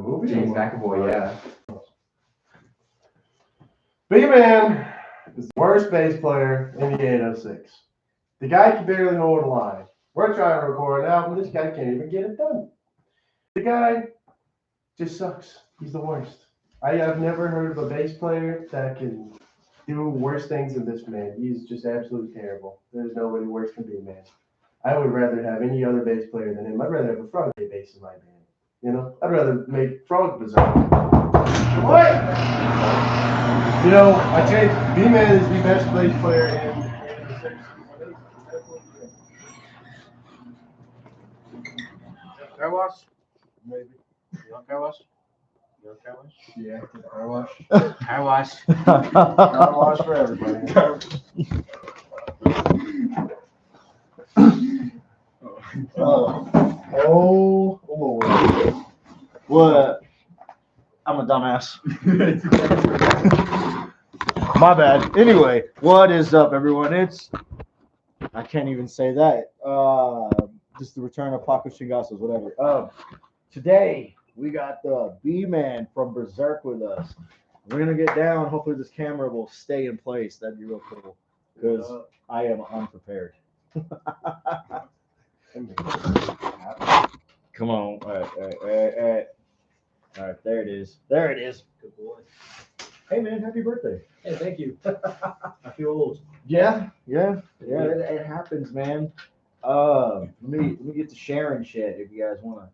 movie? James McAvoy, yeah. Bman is the worst bass player in the 806. The guy can barely hold a line. We're trying to record an album. This guy can't even get it done. The guy just sucks. He's the worst. I have never heard of a bass player that can do worse things than this man. He's just absolutely terrible. There's nobody worse than Bman. I would rather have any other bass player than him. I'd rather have a frog play bass in my band. You know, I'd rather make frog berserk. What? You know, I changed. Bman is the best bass player in the 6. Car wash? Maybe. You want car wash? You want car wash? Yeah, car wash. Car wash. Car wash for everybody. Oh, Lord. What? I'm a dumbass. My bad. Anyway, what is up, everyone? I can't even say that. Just the return of Paco Chingasos, whatever. Today, we got the Bman from Berzerk with us. We're going to get down. Hopefully, this camera will stay in place. That'd be real cool. Because I am unprepared. Come on. All right. All right, there it is. There it is. Good boy. Hey, man, happy birthday. Hey, thank you. I feel old. Yeah, it happens, man. Let me get to sharing shit if you guys want to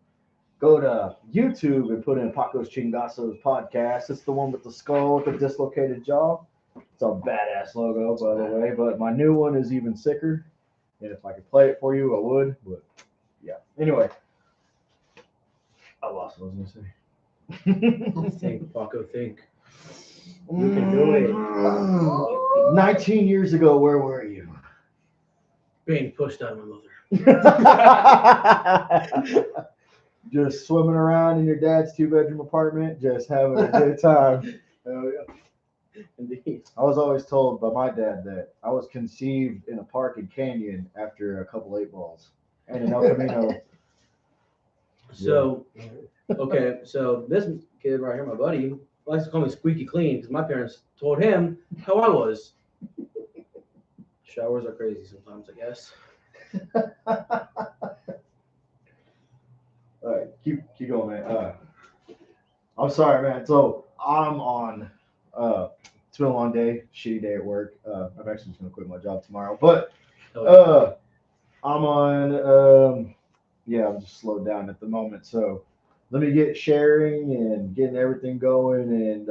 go to YouTube and put in Paco's Chingasos podcast. It's the one with the skull with the dislocated jaw. It's a badass logo, by the way, but my new one is even sicker. And if I could play it for you, I would. But yeah. Anyway, I lost what I was gonna say. Think, Paco, think. You can do it. 19 years ago, where were you? Being pushed on my mother. Just swimming around in your dad's 2-bedroom apartment, just having a good time. Oh, yeah. Indeed. I was always told by my dad that I was conceived in a park in Canyon after a couple 8 balls and an El Camino. So, okay, so this kid right here, my buddy, likes to call me squeaky clean because my parents told him how I was. Showers are crazy sometimes, I guess. All right, keep going, man. I'm sorry, man. So I'm on. It's been a long day, shitty day at work. I'm actually just gonna quit my job tomorrow, but I'm on. Yeah, I'm just slowed down at the moment. So let me get sharing and getting everything going, and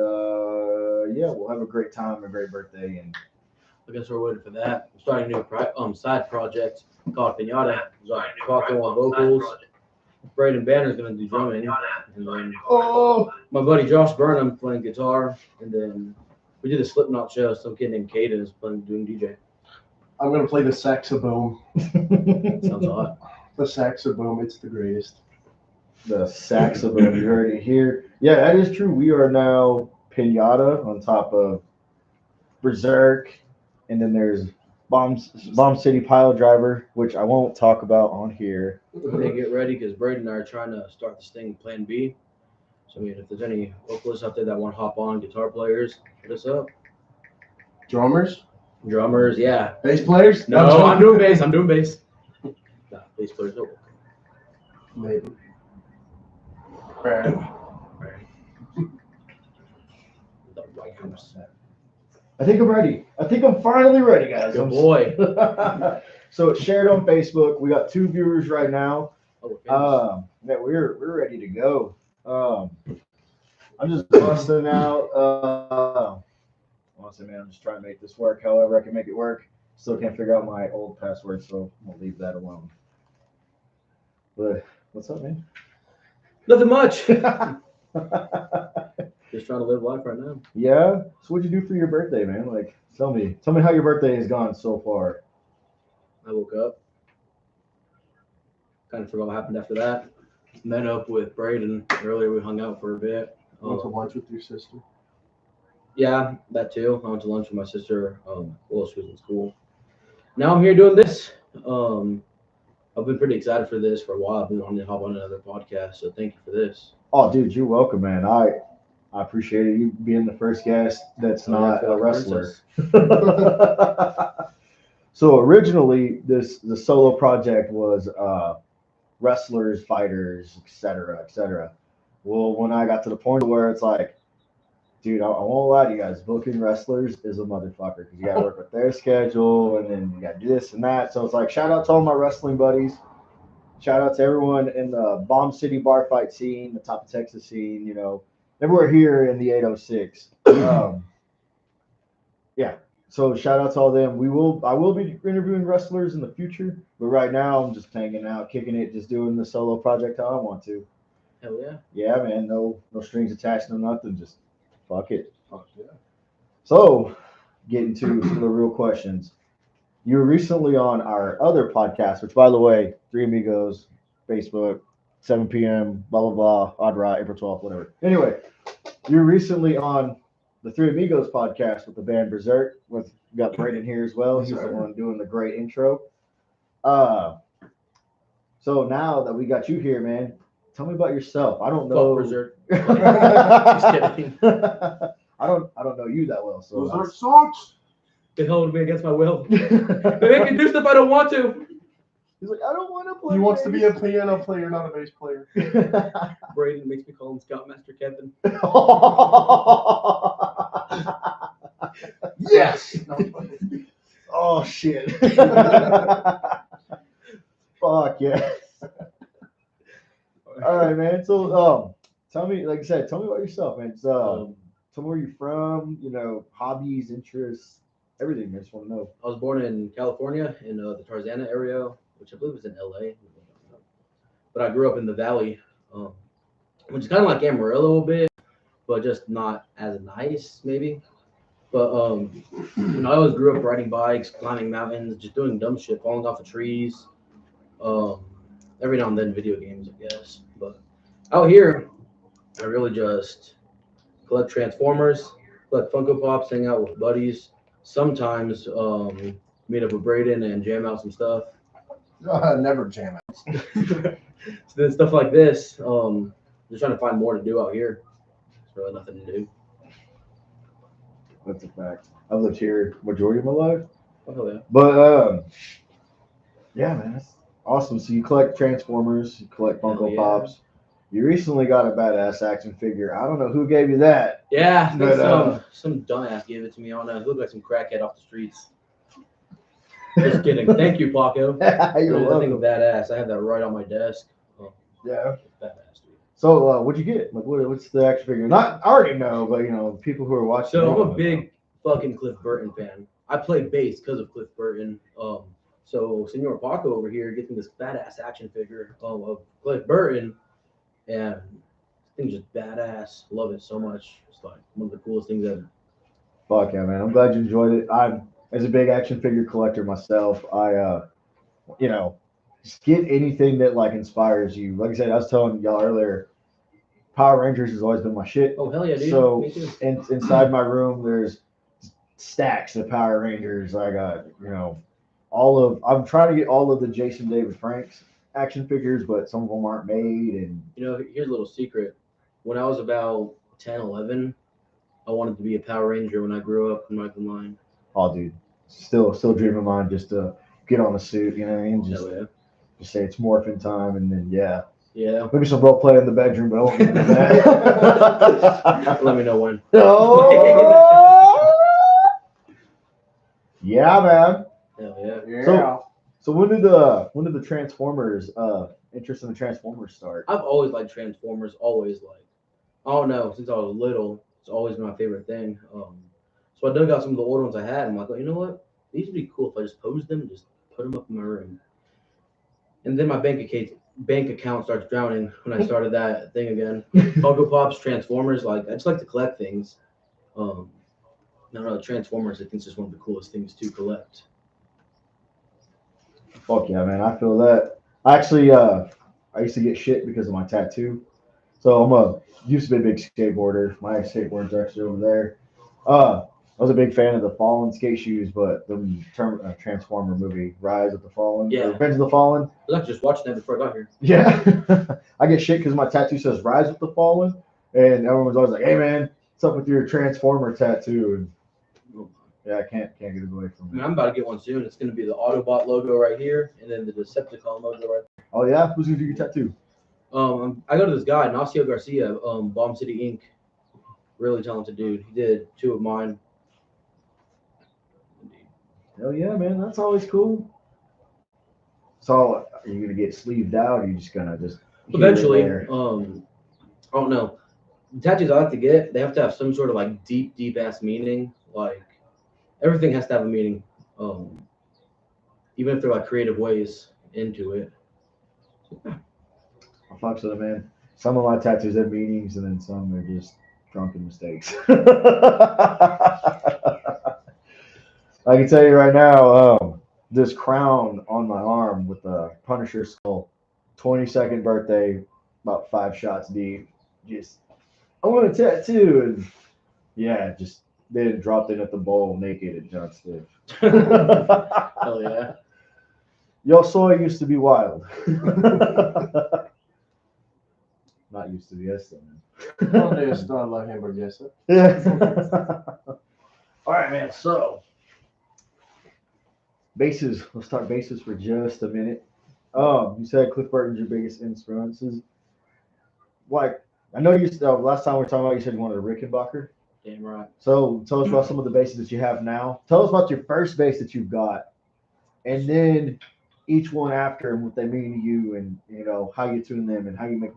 yeah, we'll have a great time, a great birthday, and I guess we're waiting for that. We're starting a new side project called Pinata. Paco on vocals. Brandon Banner's gonna do drumming, and then my buddy Josh Burnham playing guitar, and then we did a Slipknot show. Some kid named Caden is doing DJ. I'm gonna play the saxophone. Sounds hot. The saxophone, it's the greatest. the saxophone. You heard it here. Yeah, that is true. We are now Pinata on top of Berzerk, and then there's Bomb City Pile Driver, which I won't talk about on here. They get ready because Braden and I are trying to start this thing, Plan B. So, I mean, if there's any vocalists out there that want to hop on, guitar players, hit us up. Drummers? Drummers, yeah. Bass players? No, I'm doing bass. Nah, bass players, no. Maybe. Right. The White House. I think I'm ready. I think I'm finally ready, guys. Good boy. So it's shared on Facebook. We got 2 viewers right now. Oh, Yeah, we're ready to go. I'm just busting out. Honestly, man, I'm just trying to make this work however I can make it work. Still can't figure out my old password, so I'm gonna leave that alone. But what's up, man? Nothing much. Just trying to live life right now. Yeah. So what'd you do for your birthday, man? Like, tell me how your birthday has gone so far. I woke up. Kind of forgot what happened after that. Met up with Braden earlier. We hung out for a bit. Went to lunch with your sister. Yeah, that too. I went to lunch with my sister while she was in school. Now I'm here doing this. I've been pretty excited for this for a while. I've been wanting to hop on another podcast, so thank you for this. Oh, dude, you're welcome, man. I appreciate it. You being the first guest that's not a wrestler. So originally, the solo project was wrestlers, fighters, etc., etc. Well, when I got to the point where it's like, dude, I won't lie to you guys, booking wrestlers is a motherfucker because you got to work with their schedule and then you got to do this and that. So it's like, shout out to all my wrestling buddies. Shout out to everyone in the Bomb City bar fight scene, the top of Texas scene, everywhere here in the 806. Yeah. So shout out to all them. I will be interviewing wrestlers in the future, but right now I'm just hanging out, kicking it, just doing the solo project how I want to. Hell yeah. Yeah, man. No strings attached, no nothing. Just fuck it. Fuck yeah. So, getting to some of the real questions. You were recently on our other podcast, which, by the way, Three Amigos, Facebook, 7 p.m., blah, blah, blah, Odd Rot, April 12th, whatever. Anyway, you were recently on the Three Amigos podcast with the band Berzerk. We got Brandon here as well. He's the one doing the great intro. So now that we got you here, man, tell me about yourself. I don't know. Berserk. Just kidding. I don't know you that well. So Berserk sucks. They hold me against my will. They make me do stuff I don't want to. He's like, I don't want to play. He wants to be a piano player, not a bass player. Braden makes me call him Scoutmaster Kevin. Yes. Oh shit. Fuck yeah. All right, man. So tell me, like I said, tell me about yourself, man. Tell me where you're from, hobbies, interests, everything. I just want to know. I was born in California in the Tarzana area, which I believe is in LA. But I grew up in the Valley, which is kind of like Amarillo a little bit, but just not as nice, maybe. But I always grew up riding bikes, climbing mountains, just doing dumb shit, falling off of trees. Every now and then video games, I guess. But out here, I really just collect Transformers, collect Funko Pops, hang out with buddies. Sometimes meet up with Braden and jam out some stuff. Never jam out. So then stuff like this, just trying to find more to do out here. There's really nothing to do. That's a fact. I've lived here majority of my life. Oh, yeah. But yeah, man, that's awesome. So you collect Transformers, you collect Funko Pops. You recently got a badass action figure. I don't know who gave you that. Yeah, I think But, some dumbass gave it to me. I don't know. It looked like some crackhead off the streets. Just kidding. Thank you, Paco. You're I think welcome. of badass. I have that right on my desk. Oh, Yeah. badass, dude. So what'd you get? Like, what's the action figure? Not I already know, but people who are watching. So I'm a big fucking Cliff Burton fan. I play bass because of Cliff Burton. So Senor Paco over here gets me this badass action figure of Cliff Burton, and this thing's just badass. Love it so much. It's like one of the coolest things ever. Fuck yeah, man! I'm glad you enjoyed it. I'm as a big action figure collector myself. I just get anything that like inspires you. Like I said, I was telling y'all earlier, Power Rangers has always been my shit. Oh hell yeah, dude! So Me too. inside my room, there's stacks of Power Rangers. I got I'm trying to get all of the Jason David Franks action figures, but some of them aren't made. And Here's a little secret. When I was about 10, 11, I wanted to be a Power Ranger when I grew up in Michael Line. oh, dude, still dream of mine just to get on a suit. You know what I mean? Hell yeah. Just say it's morphin time, and then Yeah. maybe some role play in the bedroom, but I won't get into that. Let me know when. Oh! Yeah, man. Hell yeah. Yeah. So when did the Transformers interest in the Transformers start? I've always liked Transformers. Always liked. I don't know. Since I was little, it's always been my favorite thing. So I dug out some of the older ones I had. I'm like, oh, you know what? These would be cool if I just posed them and just put them up in my room. And then my bank account starts drowning when I started that thing again. Funko Pops, Transformers. Like I just like to collect things. Transformers. I think it's just one of the coolest things to collect. Fuck yeah, man! I feel that. I actually, I used to get shit because of my tattoo. So used to be a big skateboarder. My skateboards are actually over there. I was a big fan of the Fallen skate shoes, but the Transformer movie, Rise of the Fallen, Yeah. or Revenge of the Fallen. I was actually just watching that before I got here. Yeah, I get shit because my tattoo says Rise with the Fallen, and everyone's always like, "Hey man, what's up with your Transformer tattoo?" And yeah, I can't get away from I mean, it. I'm about to get one soon. It's going to be the Autobot logo right here, and then the Decepticon logo right Oh yeah, who's gonna do your tattoo? there. I go to this guy, Nacio Garcia, Bomb City Inc. Really talented dude. He did 2 of mine. Hell yeah, man, that's always cool. So, are you gonna get sleeved out? Or are you just gonna just Eventually, here and there? I don't know. The tattoos I like to get, they have to have some sort of like deep ass meaning. Like everything has to have a meaning. Even if they're like creative ways into it. I fucks with it, man. Some of my tattoos have meanings, and then some are just drunken mistakes. I can tell you right now, this crown on my arm with the Punisher skull, 22nd birthday, about 5 shots deep. Just, I want a tattoo, and yeah, just then dropped in at the bowl naked at John Stiff. Hell yeah. Yo soy used to be wild. Not used to be, yes, man. Donde está la hamburguesa? Yeah. All right, man. So, bases. Let's talk bases for just a minute. You said Cliff Burton's your biggest influences. Like, I know you. Last time we were talking about, you said you wanted a Rickenbacker. Damn right. So, tell us about some of the bases that you have now. Tell us about your first base that you've got, and then each one after and what they mean to you, and how you tune them and how you make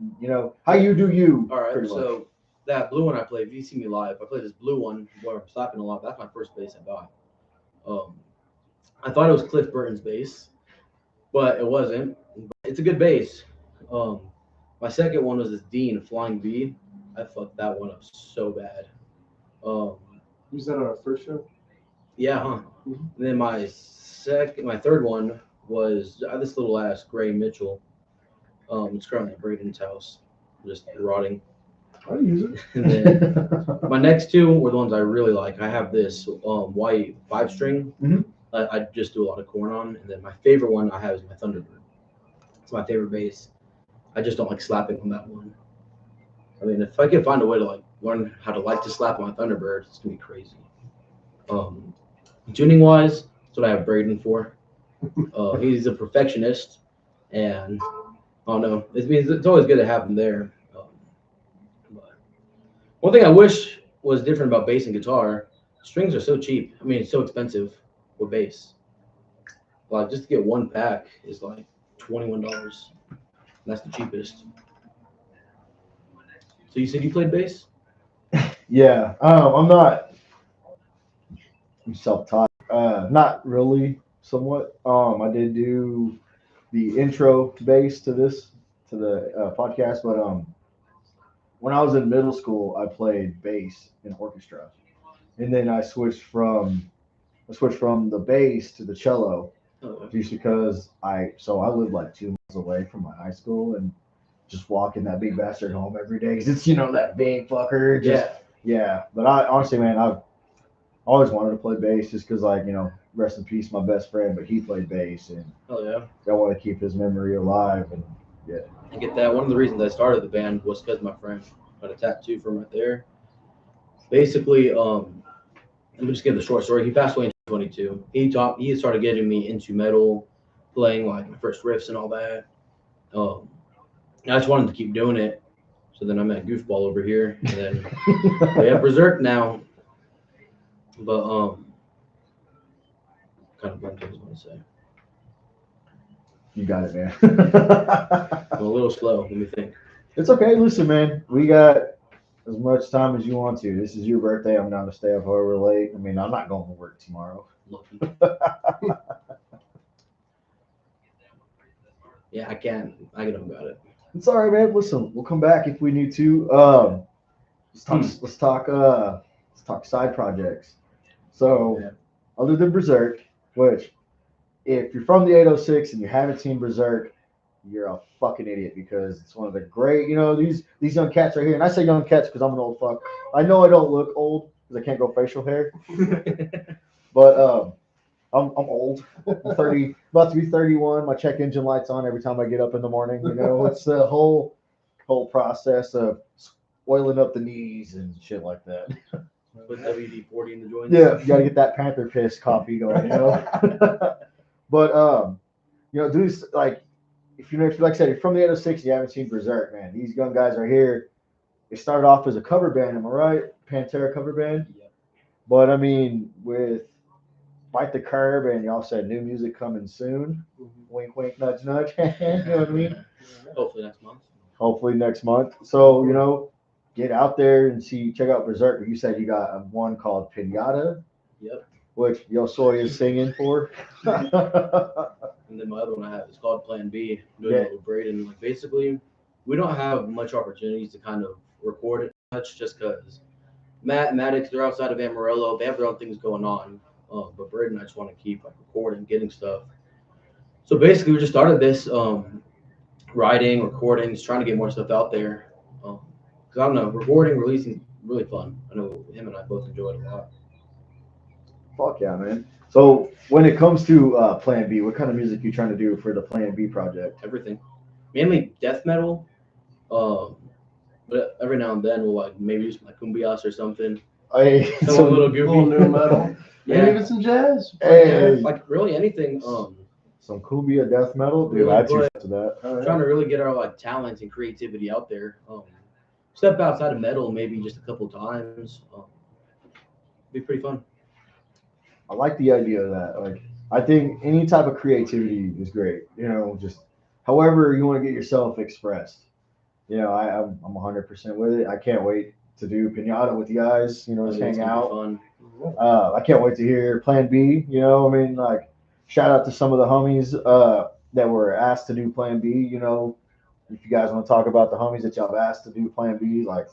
how you do you. All right. pretty much. So that blue one I played, if you see me live, I played this blue one where I'm slapping a lot. That's my first base I got. I thought it was Cliff Burton's base, but it wasn't. It's a good base. My second one was this Dean Flying V. I fucked that one up so bad. Was that on our first show? Yeah, huh? And then my third one was this little ass Gray Mitchell. It's currently at Braden's house, just rotting. I'll use it. And then my next 2 were the ones I really like. I have this white 5-string. Mhm. I just do a lot of corn on, and then my favorite one I have is my Thunderbird. It's my favorite base. I just don't like slapping on that one. I mean, if I can find a way to like learn how to like to slap on my Thunderbird, it's gonna be crazy. Tuning wise, that's what I have Braden for. He's a perfectionist, and I don't know. It's always good to have him there. But one thing I wish was different about bass and guitar: strings are so cheap. I mean, it's so expensive with bass. Like just to get 1 pack is like $21. That's the cheapest. So you said you played bass? Yeah, I'm self-taught. Not really, somewhat. I did do the intro bass to the podcast, but when I was in middle school, I played bass in orchestra, and then I switched from the bass to the cello, just because I lived like 2 miles away from my high school, and just walking that big bastard home every day because it's that big fucker. Yeah. But I honestly, man, I've always wanted to play bass just because, rest in peace, my best friend, but he played bass, and Oh yeah. I want to keep his memory alive. And yeah, I get that. One of the reasons I started the band was because my friend got a tattoo from right there. Basically, let me just give the short story. He passed away in 2022. He started getting me into metal, playing like my first riffs and all that. I just wanted to keep doing it. So then I met Goofball over here, and then we have Berzerk now. But kind of blank I was going to say. you got it, man. I'm a little slow. Let me think. It's okay. Listen, man, we got as much time as you want to. This is your birthday. I'm down to stay up however late. I mean, I'm not going to work tomorrow. Lucky. Yeah, I can't. I get on about it. It's all right, man. Listen, we'll come back if we need to. Let's talk side projects. So, Yeah. other than Berserk, which if you're from the 806 and you haven't seen Berserk, you're a fucking idiot because it's one of the great. These young cats right here, and I say young cats because I'm an old fuck. I know I don't look old, because I can't grow facial hair. But I'm old. I'm 30, about to be 31. My check engine light's on every time I get up in the morning. You know, it's the whole process of oiling up the knees and shit like that. Put WD-40 in the joints. Yeah, you gotta get that Panther Piss coffee going, you know. But you know, dudes, like if like I said, if you're from the 806, you haven't seen Berserk, man. These young guys are here. They started off as a cover band, am I right? Pantera cover band. Yep. But I mean, with Bite the Curb, and y'all said new music coming soon. Wink, wink, nudge, nudge. You know what I mean? Hopefully next month. Hopefully next month. So, you know, get out there and check out Berserk. You said you got one called Pinata. Yep. Which Yo Soy is singing for. And then my other one I have is called Plan B. Doing it with Braden. Like basically, we don't have much opportunities to kind of record it much, just because Maddox, they're outside of Amarillo. They have their own things going on. But Braden and I just want to keep like recording, getting stuff. So basically, we just started this writing, recording, just trying to get more stuff out there. Because I don't know, recording, releasing, really fun. I know him and I both enjoy it a lot. Fuck yeah, man. So when it comes to Plan B, what kind of music you trying to do for the Plan B project? Everything, mainly death metal. But every now and then we'll like maybe do some like cumbias or something. Hey, Some a little goofy. Little new metal. Yeah. Maybe even some jazz. Hey. Like really anything. Some cumbia death metal, dude. Really I'd good. to that. Trying to really get our like talents and creativity out there. Step outside of metal maybe just a couple times. Be pretty fun. I like the idea of that. Like, I think any type of creativity is great. You know, just however you want to get yourself expressed. You know, I'm 100% with it. I can't wait to do Pinata with you guys. You know, just It's hang gonna be out. fun. I can't wait to hear Plan B. You know, I mean, like, shout out to some of the homies that were asked to do Plan B. You know, if you guys want to talk about the homies that y'all have asked to do Plan B, like,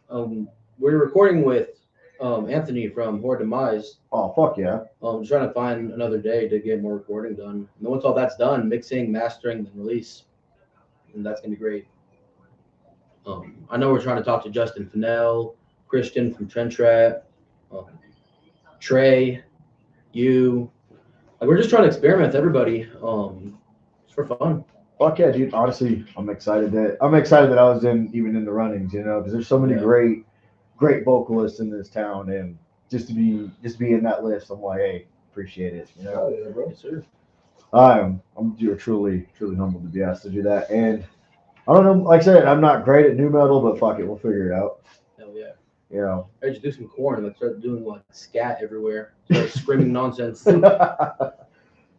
We're recording with Anthony from Horde Demise. oh fuck yeah. Trying to find another day to get more recording done. And once all that's done, mixing, mastering, then release, and that's gonna be great. I know we're trying to talk to Justin Fennell, Christian from Trench Rat, Trey, you. Like we're just trying to experiment with everybody. It's for fun. Fuck yeah, dude. Honestly, I'm excited that I was even in the runnings, you know, because there's so many great vocalists in this town, and just to be in that list, I'm like, hey, appreciate it, you know. Oh, yeah, bro. Yes, sir. I'm truly humbled to be asked to do that, and I don't know, like I said, I'm not great at new metal, but fuck it, we'll figure it out. Hell yeah. You know. I just do some corn. Like start doing like scat everywhere. Start screaming nonsense. People are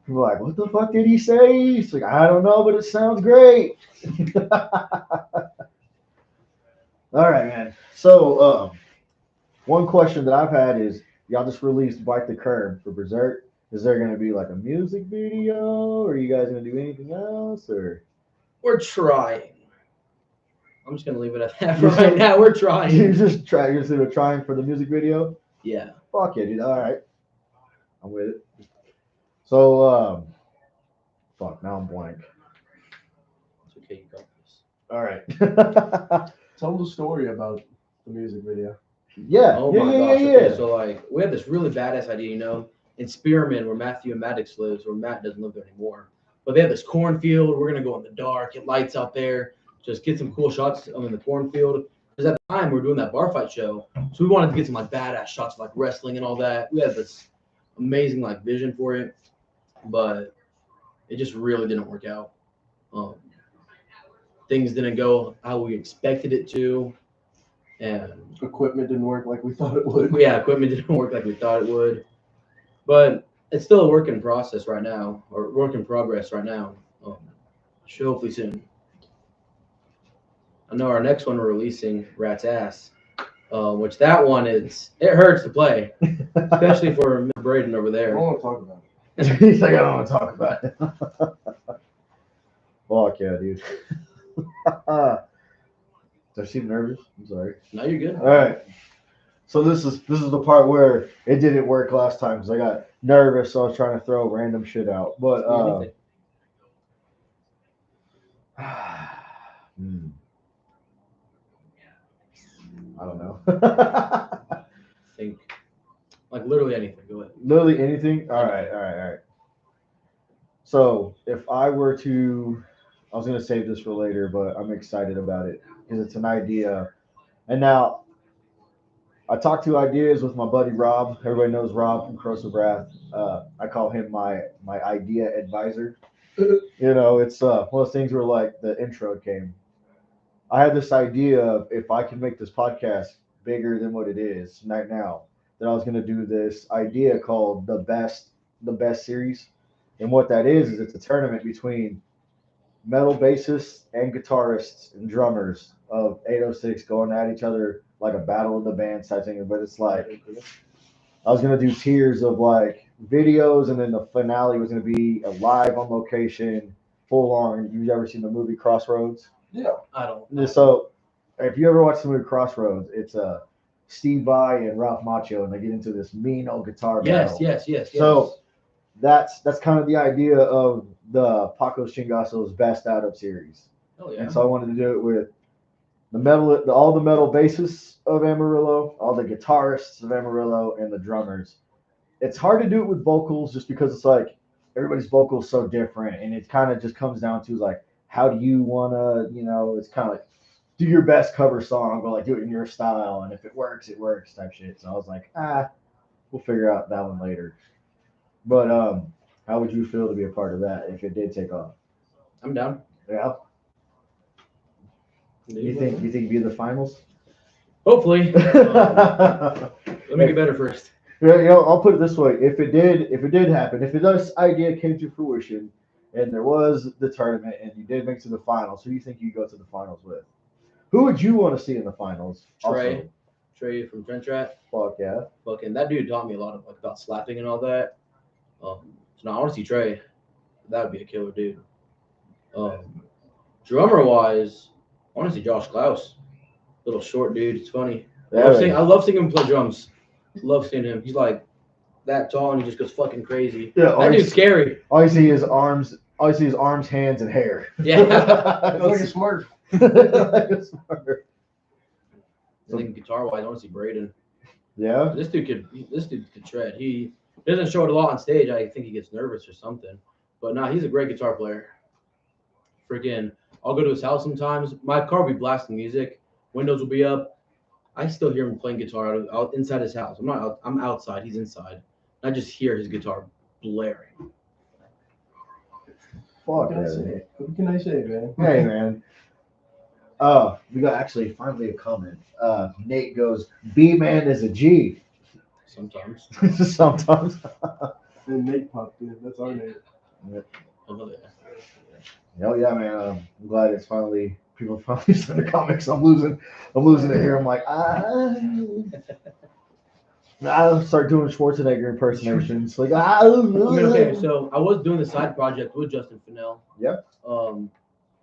like, what the fuck did he say? It's like, I don't know, but it sounds great. All right, man. So, one question that I've had is, y'all just released Bite the Curb for Berserk. Is there going to be like a music video? Or are you guys going to do anything else? Or We're trying. I'm just gonna leave it at that for right now. We're trying. you're just trying for the music video? Yeah. Fuck yeah, dude. All right. I'm with it. So, fuck, now I'm blank. It's okay, you got this. All right. Tell the story about the music video. Yeah. Oh yeah, my yeah, gosh. yeah, Okay, yeah. so like we had this really badass idea, you know, in Spearman where Matthew and Maddox lives, or Matt doesn't live there anymore. But they have this cornfield. We're gonna go in the dark, get lights out there, just get some cool shots in the cornfield. Because at the time we were doing that bar fight show, so we wanted to get some like badass shots, like wrestling and all that. We had this amazing like vision for it, but it just really didn't work out. Things didn't go how we expected it to, and Equipment didn't work like we thought it would. yeah, equipment didn't work like we thought it would. But it's still a work in process right now, or work in progress right now. Should hopefully soon. I know our next one we're releasing, Rat's Ass, which that one it hurts to play, especially for Mr. Braden over I there. don't want to talk about it. He's like, I don't want to talk about it. Fuck yeah, dude. Does she nervous? I'm sorry. Now you're good. All right. So this is the part where it didn't work last time because I got nervous, so I was trying to throw random shit out. But I don't know. Like literally anything. Go ahead. Literally anything? All right. So if I were to, I was going to save this for later, but I'm excited about it because it's an idea. And now I talk to ideas with my buddy Rob. Everybody knows Rob from Corrosive Wrath. I call him my idea advisor. It's one of those things where like the intro came. I had this idea of if I can make this podcast bigger than what it is right now, that I was going to do this idea called the best series. And what that is it's a tournament between metal bassists and guitarists and drummers of 806 going at each other like a battle of the bands type thing. But it's like I was gonna do tiers of like videos, and then the finale was gonna be a live on location, full on. You've ever seen the movie Crossroads? Yeah. I don't. So if you ever watch the movie Crossroads, it's Steve Vai and Ralph Macchio, and they get into this mean old guitar battle. Yes. So that's kind of the idea of the Paco's Chingasos Best Out of series. Oh yeah. And so I wanted to do it with all the metal bassists of Amarillo, all the guitarists of Amarillo, and the drummers. It's hard to do it with vocals just because it's like everybody's vocals so different, and it kind of just comes down to like how do you want to, it's kind of like do your best cover song, but like do it in your style, and if it works type shit. So I was like, we'll figure out that one later. But how would you feel to be a part of that if it did take off? I'm down. Yeah. You think be in the finals? Hopefully. Let me get better first. Yeah, I'll put it this way: if it did happen, if this idea came to fruition, and there was the tournament, and you did make it to the finals, who do you think you go to the finals with? Who would you want to see in the finals? Trey from Trench Rat. Fuck yeah. Fucking that dude taught me a lot of about slapping and all that. So now I want to see Trey. That would be a killer dude. Drummer wise, I want to see Josh Klaus. Little short dude. It's funny. I love seeing him play drums. Love seeing him. He's like that tall and he just goes fucking crazy. Yeah, that dude's scary. All you see is arms, hands, and hair. Yeah. It's like a smart. I think guitar wise, I want to see Braden. Yeah. This dude could shred. He doesn't show it a lot on stage. I think he gets nervous or something. But he's a great guitar player. Freaking, I'll go to his house sometimes. My car will be blasting music. Windows will be up. I still hear him playing guitar out inside his house. I'm outside. He's inside. I just hear his guitar blaring. Fuck that. What can I say, man? Hey, man. We got actually finally a comment. Nate goes, Bman is a G. Sometimes. Sometimes. Then Nate popped in. That's our Nate. Oh, yeah. Hell yeah, man. I'm glad it's people finally send the comics. I'm losing it here. I'm like, I'll start doing Schwarzenegger impersonations. Like, Okay, so I was doing the side project with Justin Fennell. Yep. I'm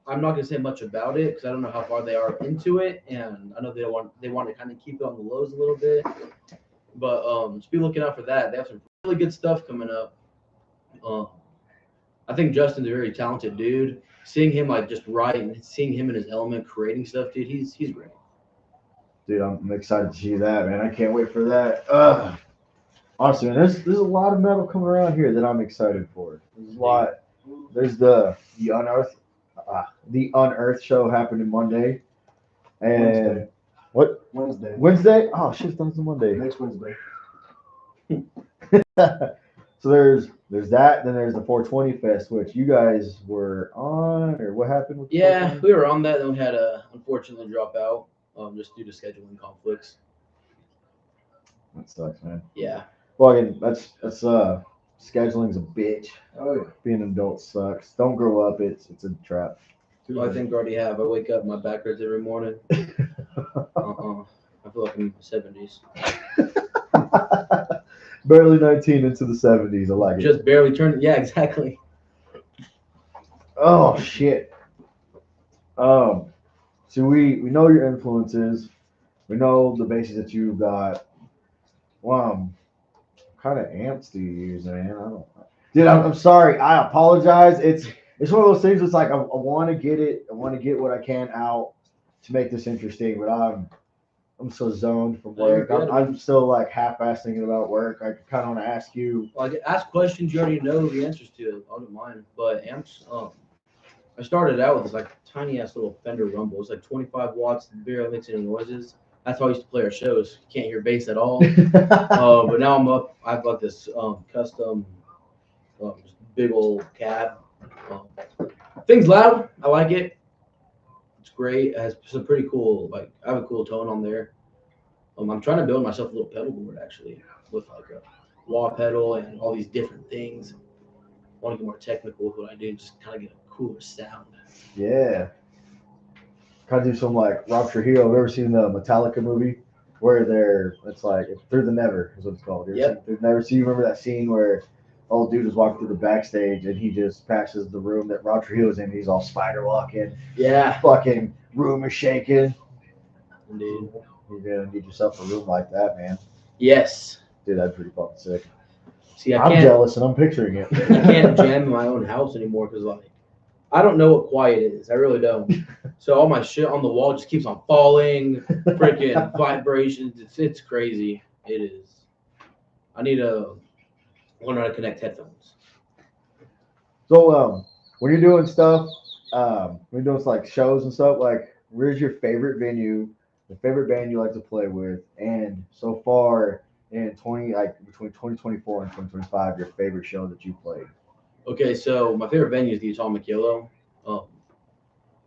not gonna say much about it because I don't know how far they are into it, and I know they want to kind of keep it on the lows a little bit. But just be looking out for that. They have some really good stuff coming up. I think Justin's a very talented dude. Seeing him like just write and seeing him in his element, creating stuff, dude, he's great. Dude, I'm excited to see that, man. I can't wait for that. Honestly, man, there's a lot of metal coming around here that I'm excited for. There's a lot. There's the Unearthed show happening Monday. And Wednesday. What? Wednesday. Wednesday? Oh shit, that's Monday. Next Wednesday. So there's that, then there's the 420 Fest, which you guys were on, or what happened with? Yeah, we were on that, and we had to unfortunately drop out, just due to scheduling conflicts. That sucks, man. Yeah. Well, again, that's scheduling's a bitch. Oh yeah. Being an adult sucks. Don't grow up. It's a trap. Well, I think I already have. I wake up, my back hurts every morning. I feel like I'm in the 70s. Barely 19 into the 70s. I like it. Just barely turned. Yeah, exactly. Oh shit. So we know your influences. We know the bases that you've got. What kind of amps do you use, man? I don't. Dude, I'm sorry. I apologize. It's one of those things. It's like I want to get it. I want to get what I can out to make this interesting. But I'm so zoned from No, you're work. good. I'm still like half-assed thinking about work. I kind of want to ask you. Like, ask questions you already know the answers to. I don't mind. But amps, I started out with this like tiny ass little Fender Rumble. It's like 25 watts, barely makes any noises. That's how I used to play our shows. You can't hear bass at all. But now I've got this custom, just big old cab. Thing's loud. I like it. It's great. It has some pretty cool, like, I have a cool tone on there. I'm trying to build myself a little pedal board actually with like a wah pedal and all these different things. I want to get more technical with what I do, just kind of get a cooler sound. Yeah. Kind of do some like Rob Trujillo. Have you ever seen the Metallica movie where it's like Through the Never is what it's called. You ever seen Through the Never? So you remember that scene where old dude was walking through the backstage and he just passes the room that Rob Trujillo's in. He's all spider walking. Yeah. Fucking room is shaking. Indeed. You're gonna need yourself a room like that, man. Yes. Dude, that's pretty fucking sick. See, I'm jealous and I'm picturing it. I can't jam in my own house anymore because, like, I don't know what quiet is. I really don't. So all my shit on the wall just keeps on falling, freaking vibrations. It's crazy. It is. I need to learn how to connect headphones. So, when you're doing stuff, when you're doing like shows and stuff, like, where's your favorite venue, the favorite band you like to play with, and so far in between 2024 and 2025, your favorite show that you played? Okay, so my favorite venue is the Atomic Yellow.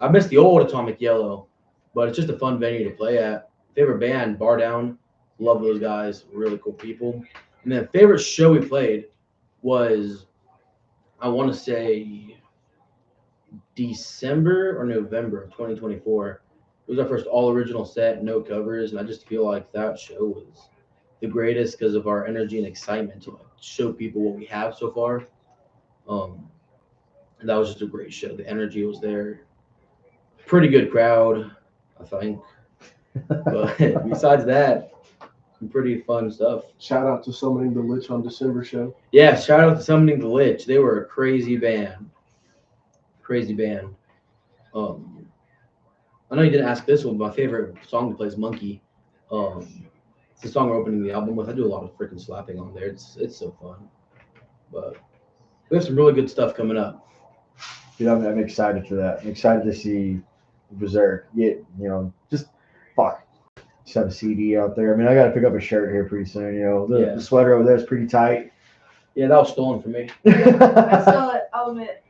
I miss the old Atomic Yellow, but it's just a fun venue to play at. Favorite band, Bar Down. Love those guys. Really cool people. And then favorite show we played was, I want to say, December or November of 2024. It was our first all original set, no covers, and I just feel like that show was the greatest because of our energy and excitement to like show people what we have so far. And that was just a great show. The energy was there. Pretty good crowd, I think. But besides that, some pretty fun stuff. Shout out to Summoning the Lich on December show. Yeah, shout out to Summoning the Lich. They were a crazy band. Crazy band. I know you didn't ask this one, but my favorite song to play is Monkey. It's the song we're opening the album with. I do a lot of freaking slapping on there. It's so fun. But we have some really good stuff coming up. Dude, I'm excited for that. I'm excited to see Berserk get, just fuck. Just have a CD out there. I mean, I got to pick up a shirt here pretty soon. The sweater over there is pretty tight. Yeah, that was stolen from me. I stole it, I'll admit.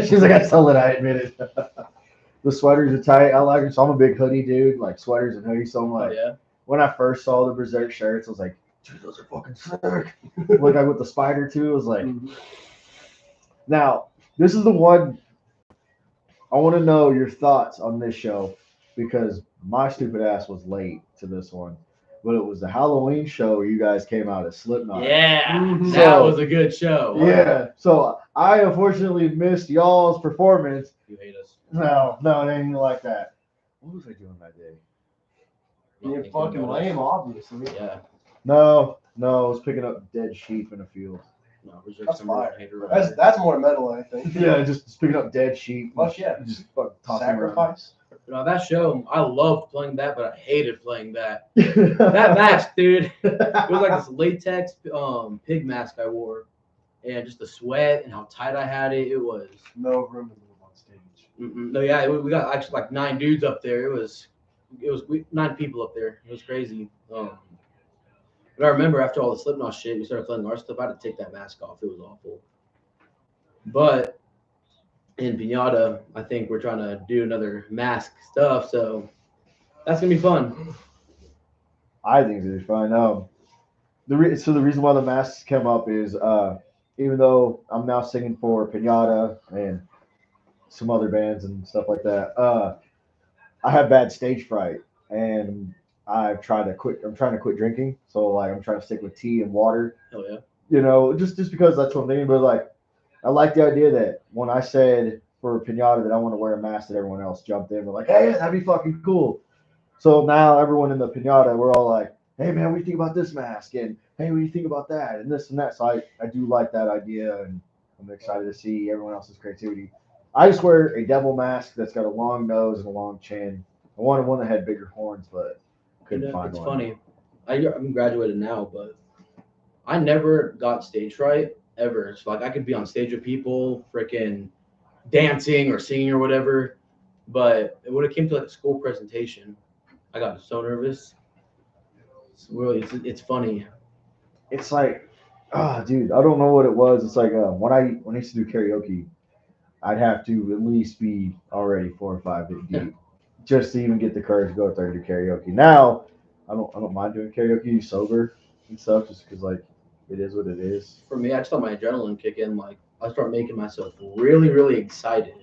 She's like, I stole it, I admit it. The sweaters are tight. I like them. So I'm a big hoodie dude, like sweaters and hoodies. So I'm like, when I first saw the Berserk shirts, I was like, dude, those are fucking sick. Like with the spider too, I was like, Now, this is the one I want to know your thoughts on this show because my stupid ass was late to this one. But it was the Halloween show where you guys came out as Slipknot. Yeah, that was a good show. Yeah. So I unfortunately missed y'all's performance. You hate us. No, it ain't like that. What was I doing that day? Being fucking lame, obviously. Yeah. No, I was picking up dead sheep in a field. No, Berserk That's number one fire. hater. That's more metal, I think. Yeah, just picking up dead sheep. Fuck yeah. Just fucking tossing around. Sacrifice. That show, I loved playing that, but I hated playing that. That mask, dude. It was like this latex pig mask I wore, and just the sweat and how tight I had it. It was No room to move on stage. no, yeah. We got actually like 9 dudes up there. It was 9 people up there. It was crazy. But I remember after all the Slipknot shit, we started playing our stuff. I had to take that mask off. It was awful. But in Pinata, I think we're trying to do another mask stuff, so that's gonna be fun. I think it's fun. The reason why the masks came up is even though I'm now singing for Pinata and some other bands and stuff like that, I have bad stage fright and I'm trying to quit drinking. So like I'm trying to stick with tea and water. Hell yeah. Just because that's what I'm thinking. But like I like the idea that when I said for Pinata that I want to wear a mask, that everyone else jumped in. We're like, hey, that'd be fucking cool. So now everyone in the Pinata, we're all like, hey man, what do you think about this mask? And hey, what do you think about that? And this and that. So I do like that idea, and I'm excited to see everyone else's creativity. I just wear a devil mask that's got a long nose and a long chin. I wanted one that had bigger horns, but couldn't find it's one. funny. I'm graduated now, but I never got stage fright ever. So like I could be on stage with people, freaking dancing or singing or whatever. But when it came to like a school presentation, I got so nervous. It's funny. It's like, dude, I don't know what it was. It's like when I used to do karaoke, I'd have to at least be already 4 or 5 deep just to even get the courage to go out there and do karaoke. Now, I don't mind doing karaoke sober and stuff, just because like it is what it is. For me, I just let my adrenaline kick in. Like I start making myself really, really excited.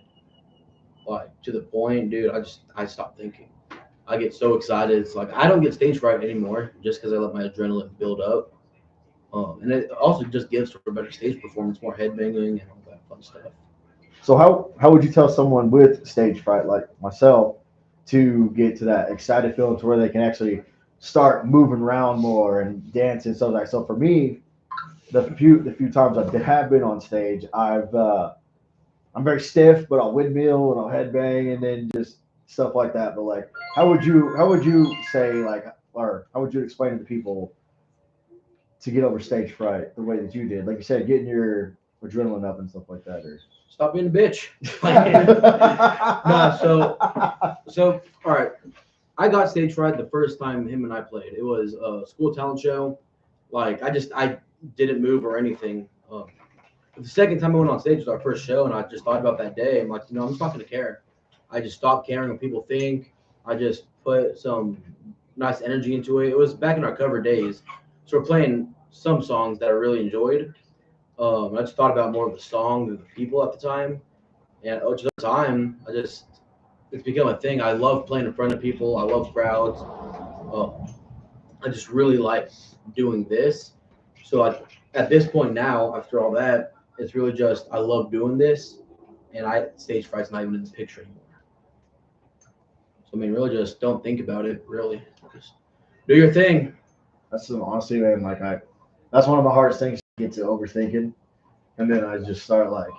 Like to the point, dude, I stop thinking. I get so excited. It's like I don't get stage fright anymore just because I let my adrenaline build up. And it also just gives for a better stage performance, more headbanging and all that fun stuff. So how would you tell someone with stage fright like myself to get to that excited feeling to where they can actually start moving around more and dancing and stuff like that? So for me, the few times I have been on stage, I'm very stiff, but I'll windmill and I'll headbang and then just stuff like that. But like, how would you say like, or how would you explain to people to get over stage fright the way that you did? Like you said, getting your adrenaline up and stuff like that. Or Stop being a bitch. No, so all right. I got stage fright the first time him and I played. It was a school talent show. Like I didn't move or anything. The second time I went on stage was our first show, and I just thought about that day. I'm like, I'm just not gonna care. I just stopped caring what people think. I just put some nice energy into it. It was back in our cover days, so we're playing some songs that I really enjoyed. I just thought about more of the song than the people at the time, and over time, it's become a thing. I love playing in front of people. I love crowds. I just really like doing this. So like at this point now, after all that, it's really just I love doing this, and stage fright's not even in the picture anymore. So I mean, really, just don't think about it. Really, just do your thing. that's honestly, man, like that's one of the hardest things to get to overthinking, and then I just start like,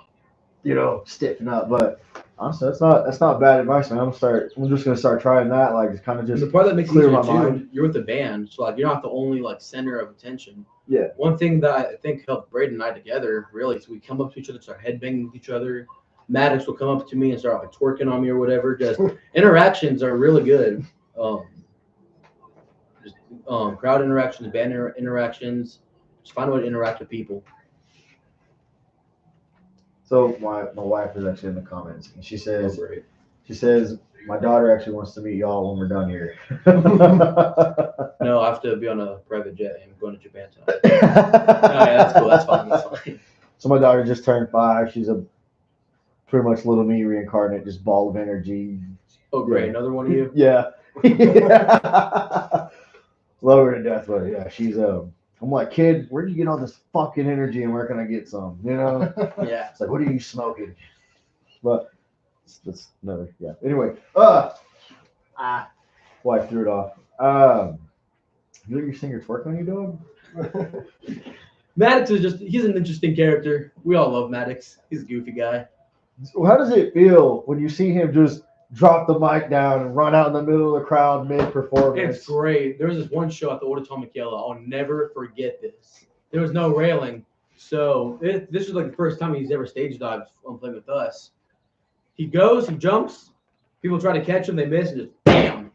stiffen up. But honestly, that's not bad advice, man. I'm just gonna start trying that, like just kind of And just the part that makes it clear easier my mind. too, you're with the band, so like you're not the only like center of attention. Yeah. One thing that I think helped Braden and I together really is we come up to each other, start headbanging with each other. Maddox will come up to me and start like twerking on me or whatever. Just interactions are really good. Just crowd interactions, band interactions. Just find a way to interact with people. So my wife is actually in the comments, and she says Go for it. my daughter actually wants to meet y'all when we're done here. No, I have to be on a private jet and going to Japan tonight. Oh, yeah, that's cool. That's fine. That's fine. So my daughter just turned 5. She's a pretty much little me reincarnate, just ball of energy. Oh, great. Yeah. Another one of you? Yeah. Love her to death, but yeah, she's I'm like, kid, where do you get all this fucking energy and where can I get some? Yeah. It's like, what are you smoking? But that's another, yeah. Anyway, wife threw it off. You let your singer twerk on you, dog? Maddox he's an interesting character. We all love Maddox. He's a goofy guy. So how does it feel when you see him just drop the mic down and run out in the middle of the crowd mid-performance? It's great. There was this one show at the Old Atomic Yellow. I'll never forget this. There was no railing. So this was like the first time he's ever stage dived on playing with us. He goes, he jumps. People try to catch him. They miss and just bam.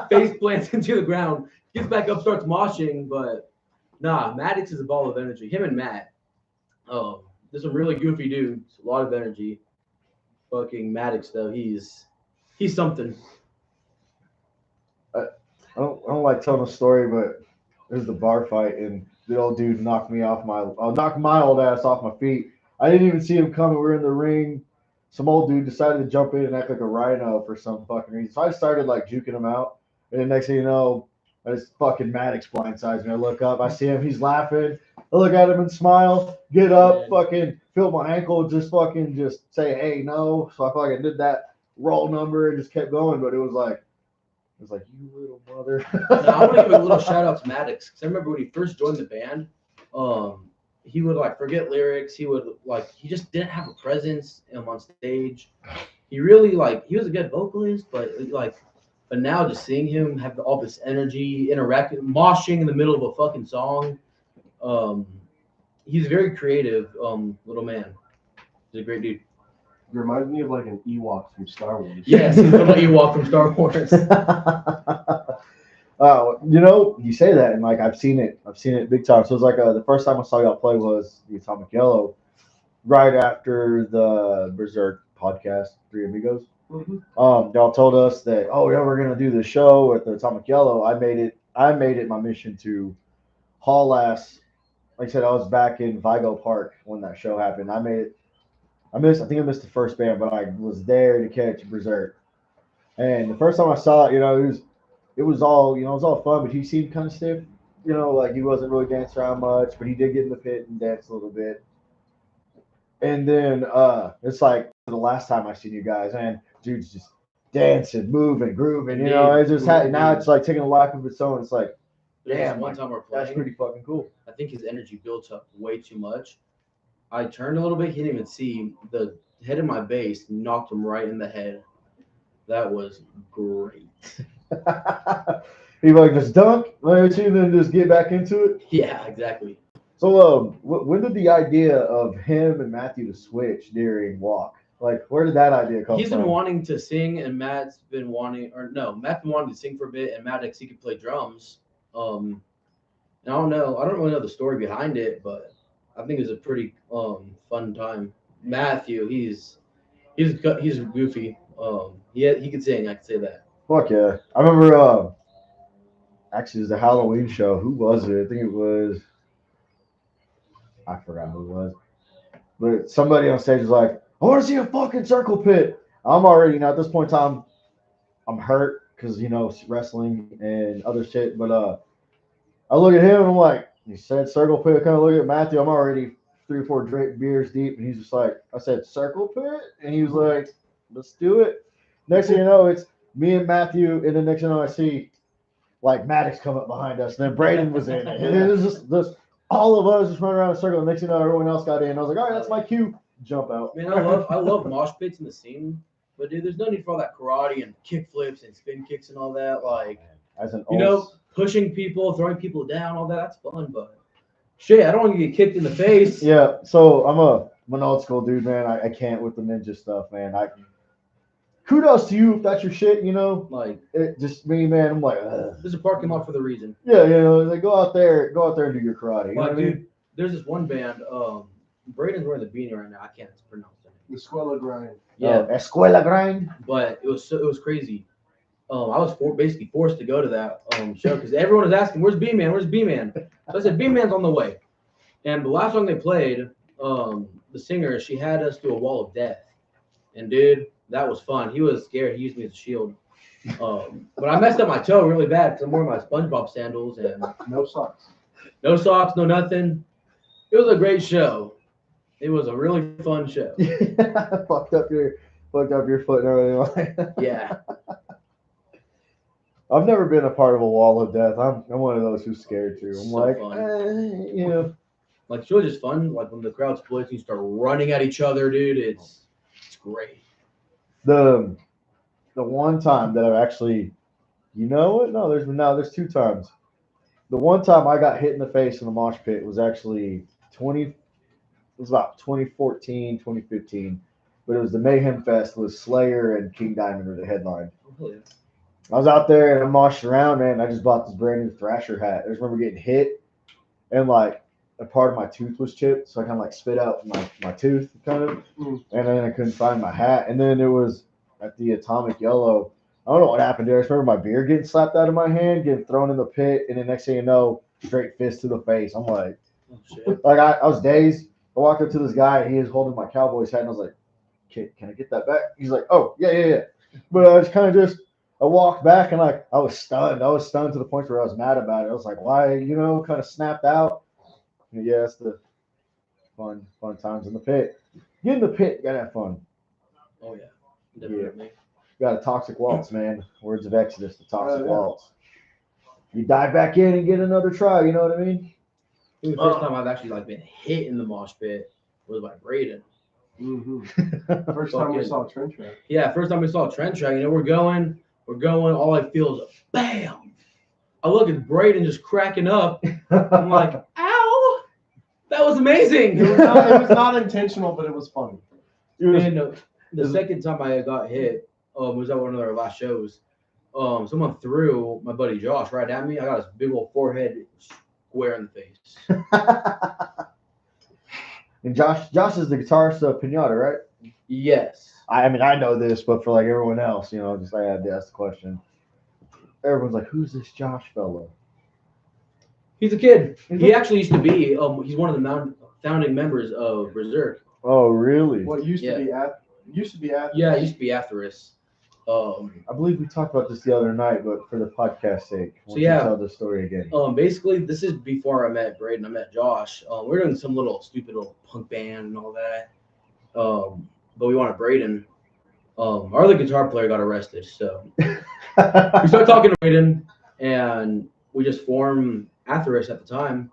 Face plants into the ground. Gets back up, starts moshing. But nah, Maddox is a ball of energy. Him and Matt. There's some really goofy dudes. A lot of energy. Fucking Maddox though, he's something. I don't like telling a story, but there's the bar fight and the old dude knocked my old ass off my feet. I didn't even see him coming. We were in the ring. Some old dude decided to jump in and act like a rhino for some fucking reason. So I started like juking him out. And the next thing you know, this fucking Maddox blindsides me. I look up, I see him, he's laughing. I look at him and smile, get up, fucking feel my ankle, just say, hey, no. So I fucking did that roll number and just kept going. But it was like, you little mother. Now, I want to give a little shout out to Maddox because I remember when he first joined the band, he would like forget lyrics. He would he just didn't have a presence on stage. He really he was a good vocalist, but But now just seeing him have all this energy, interacting, moshing in the middle of a fucking song, he's a very creative little man. He's a great dude. He reminds me of like an Ewok from Star Wars. Yes, he's a little Ewok from Star Wars. You know, you say that, and like I've seen it big time. So it's like the first time I saw y'all play was the Atomic Yellow, right after the Berzerk podcast, Three Amigos. Mm-hmm. Y'all told us that, oh yeah, we're gonna do the show at the Atomic Yellow. I made it my mission to haul ass. Like I said, I was back in Vigo Park when that show happened. I think I missed the first band, but I was there to catch Berserk. And the first time I saw it, you know, it was all fun, but he seemed kind of stiff. You know, like he wasn't really dancing around much, but he did get in the pit and dance a little bit. And then it's like the last time I seen you guys, and dude's just dancing, moving, grooving. You know, it just now it's like taking a life of its own. It's like, damn, One time we're playing, that's pretty fucking cool. I think his energy built up way too much. I turned a little bit, he didn't even see the head of my bass, knocked him right in the head. That was great. He like just dunk, let you, then just get back into it. Yeah, exactly. So, when did the idea of him and Matthew to switch during walk? Like, where did that idea come He's from? been wanting to sing, and Matt's been wanting, Matt's been wanting to sing for a bit, and Maddox, he could play drums. And I don't really know the story behind it, but I think it was a pretty fun time. Matthew, he's goofy. He could sing. I could say that. Fuck yeah! I remember. Actually, it was a Halloween show. Who was it? I think it was. I forgot who it was. But somebody on stage was like, "I want to see a fucking circle pit." I'm already now at this point in time, I'm hurt because wrestling and other shit. But I look at him and I'm like, he said circle pit. I kind of look at Matthew. I'm already 3 or 4 beers deep, and he's just like, I said circle pit, and he was like, let's do it. Next thing you know, it's me and Matthew, and the next thing you know, I see like Maddox come up behind us, and then Brandon was in it. And it was just all of us just running around in a circle. And next thing you know, everyone else got in. I was like, all right, that's my cue. Jump out. Man, I love mosh pits in the scene, but dude, there's no need for all that karate and kick flips and spin kicks and all that. Like, As an pushing people, throwing people down, all that. That's fun, but shit, I don't want to get kicked in the face. Yeah, so I'm an old school dude, man. I can't with the ninja stuff, man. Kudos to you if that's your shit, Like, it just me, man. I'm like, ugh. there's a parking lot for the reason. Yeah, like go out there and do your karate. You know what I mean? Dude, there's this one band. Braden's wearing the beanie right now. I can't pronounce it. The Escuela Grind. Yeah, Escuela Grind. but it was crazy. I was basically forced to go to that show because everyone was asking, "Where's Bman? Where's Bman?" So I said, "Bman's on the way." And the last song they played, the singer, she had us do a wall of death, and dude, that was fun. He was scared. He used me as a shield. But I messed up my toe really bad because I'm wearing my SpongeBob sandals and No socks. no socks, no nothing. It was a great show. It was a really fun show. fucked up your foot and everything like that. Yeah. I've never been a part of a wall of death. I'm one of those who's scared too. I'm So like, fun. Like, it's really just fun. Like, when the crowd splits, you start running at each other, dude. It's great. The one time that I've actually, what? No, there's 2 times. The one time I got hit in the face in the mosh pit was actually it was about 2014, 2015, but it was the Mayhem Fest with Slayer and King Diamond were the headline. Oh, yeah. I was out there and I'm moshing around, man. I just bought this brand new Thrasher hat. I just remember getting hit and like a part of my tooth was chipped, so I kind of like spit out my tooth kind of, and then I couldn't find my hat. And then it was at the Atomic Yellow. I don't know what happened there. I just remember my beer getting slapped out of my hand, getting thrown in the pit, and then next thing you know, straight fist to the face. I'm like, Oh, shit. like I was dazed. I walked up to this guy, and he was holding my Cowboys hat, and I was like, can I get that back? He's like, oh, yeah. But I was kind of I walked back, and like I was stunned. I was stunned to the point where I was mad about it. I was like, why, kind of snapped out. And yeah, it's the fun times in the pit. Get in the pit, gotta have fun. Oh, yeah. Definitely. Got a toxic waltz, man. Words of Exodus, the toxic waltz. You dive back in and get another try, you know what I mean? The first time I've actually been hit in the mosh pit was by Braden. Mm-hmm. First time we saw Trench Track. Yeah, first time we saw Trent Track. We're going. We're going. All I feel is a bam. I look at Braden just cracking up. I'm like, ow! That was amazing. It was not intentional, but it was funny. And the second time I got hit was at one of our last shows. Someone threw my buddy Josh right at me. I got his big old forehead square in the face. And Josh is the guitarist of Pinata, right? Yes. I mean, I know this, but for like everyone else, you know, just I had to ask the question. Everyone's like, "Who's this Josh fellow?" He's a kid. He actually used to be. He's one of the founding members of Berzerk. Oh, really? What used to be at Yeah, he used to be after us. I believe we talked about this the other night, but for the podcast sake, So, yeah. tell the story again. Basically, this is before I met Braden. I met Josh. We were doing some little stupid little punk band and all that. But we wanted Braden. Our other guitar player got arrested, so we started talking to Braden, and we just formed Atheris at the time.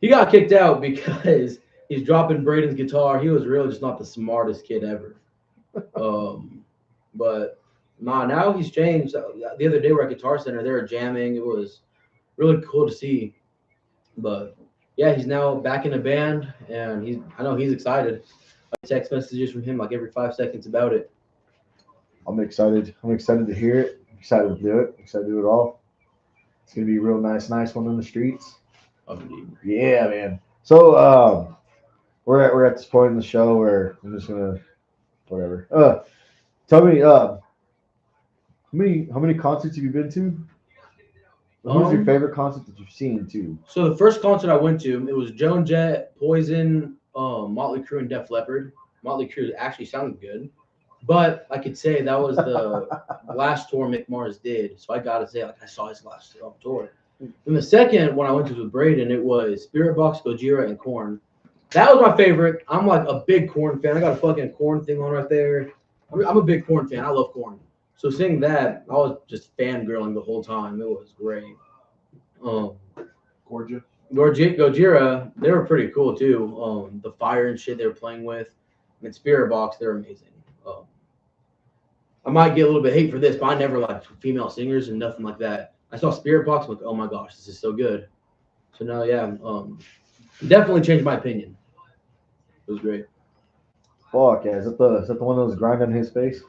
He got kicked out because he's dropping Braden's guitar. He was really just not the smartest kid ever. But now he's changed. The other day we're at Guitar Center. They were jamming. It was really cool to see. But yeah, he's now back in a band, and I know he's excited. I text messages from him like every 5 seconds about it. I'm excited. I'm excited to hear it. I'm excited to do it. I'm excited to do it all. It's gonna be a real nice one in the streets. Yeah, man. So we're at this point in the show where I'm just gonna whatever. Tell me how many concerts have you been to? Who's your favorite concert that you've seen too? So the first concert I went to, it was Joan Jett, Poison, Motley Crue, and Def Leppard. Motley Crue actually sounded good, but I could say that was the last tour Mick Mars did. So I gotta say, like, I saw his last tour. And the second one I went to with Braden, it was Spirit Box, Gojira, and Korn. That was my favorite. I'm like a big Korn fan. I got a fucking Korn thing on right there. I'm a big Korn fan. I love Korn. So seeing that, I was just fangirling the whole time. It was great. Gojira, they were pretty cool too. The fire and shit they were playing with. And Spirit Box, they're amazing. I might get a little bit of hate for this, but I never liked female singers and nothing like that. I saw Spirit Box, I'm like, oh my gosh, this is so good. So now, yeah, definitely changed my opinion. It was great. Fuck yeah! Is that the one that was grinding his face?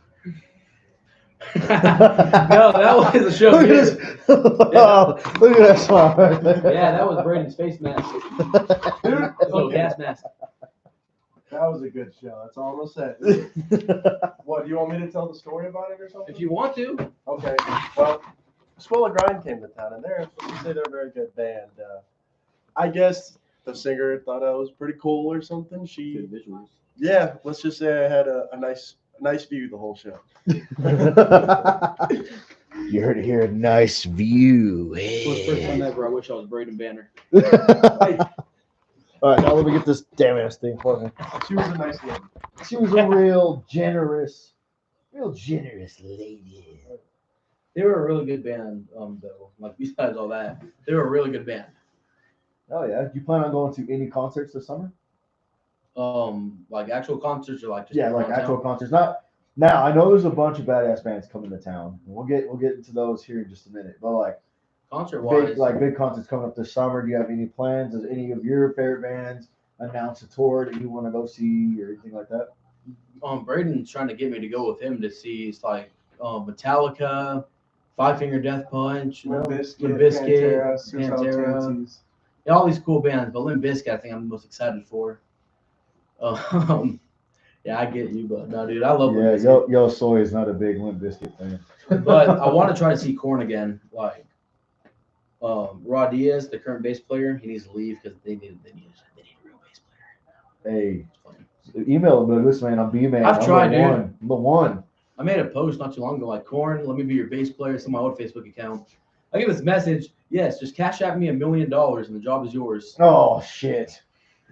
No, that was a show. Look at this. Oh, look at that smile right there. Yeah, that was Braden's face mask. Dude, Little gas mask. that was a good show. That's all I'm gonna say. What, do you want me to tell the story about it or something? If you want to. Okay. Well, Swell of Grind came to town, and they're a very good band. I guess the singer thought I was pretty cool or something. Good visuals. Yeah, let's just say I had a nice view the whole show. You heard it here. Nice view. It was the first time ever I wish I was Braden Banner. All right, now let me get this damn ass thing for me. She was a nice lady. She was a real generous lady. They were a really good band, though. Like, besides all that, they were a really good band. Oh yeah. Do you plan on going to any concerts this summer? Like actual concerts or like just Yeah, like around actual town? concerts. Not now. I know there's a bunch of badass bands coming to town. We'll get into those here in just a minute. But like Concert wise, big concerts coming up this summer. Do you have any plans? Does any of your favorite bands announce a tour that you want to go see or anything like that? Braden's trying to get me to go with him to see like Metallica, Five Finger Death Punch, Limp Limp Bizkit, Bizkit, Pantera, Pantera. Yeah, all these cool bands, but Limp Bizkit I think I'm the most excited for. Yeah, I get you, but no, dude, I love Limp Bizkit. Yo Soy is not a big Limp Bizkit fan. But I want to try to see Korn again. Like Raw Diaz, the current bass player, he needs to leave because they need a real bass player. Hey, email him. Listen, man, I'm B-Man. I've tried, dude. I'm the one. I made a post not too long ago, like, Korn, let me be your bass player. It's on my old Facebook account. I give this message, yes, just cash out me $1 million and the job is yours. Oh shit!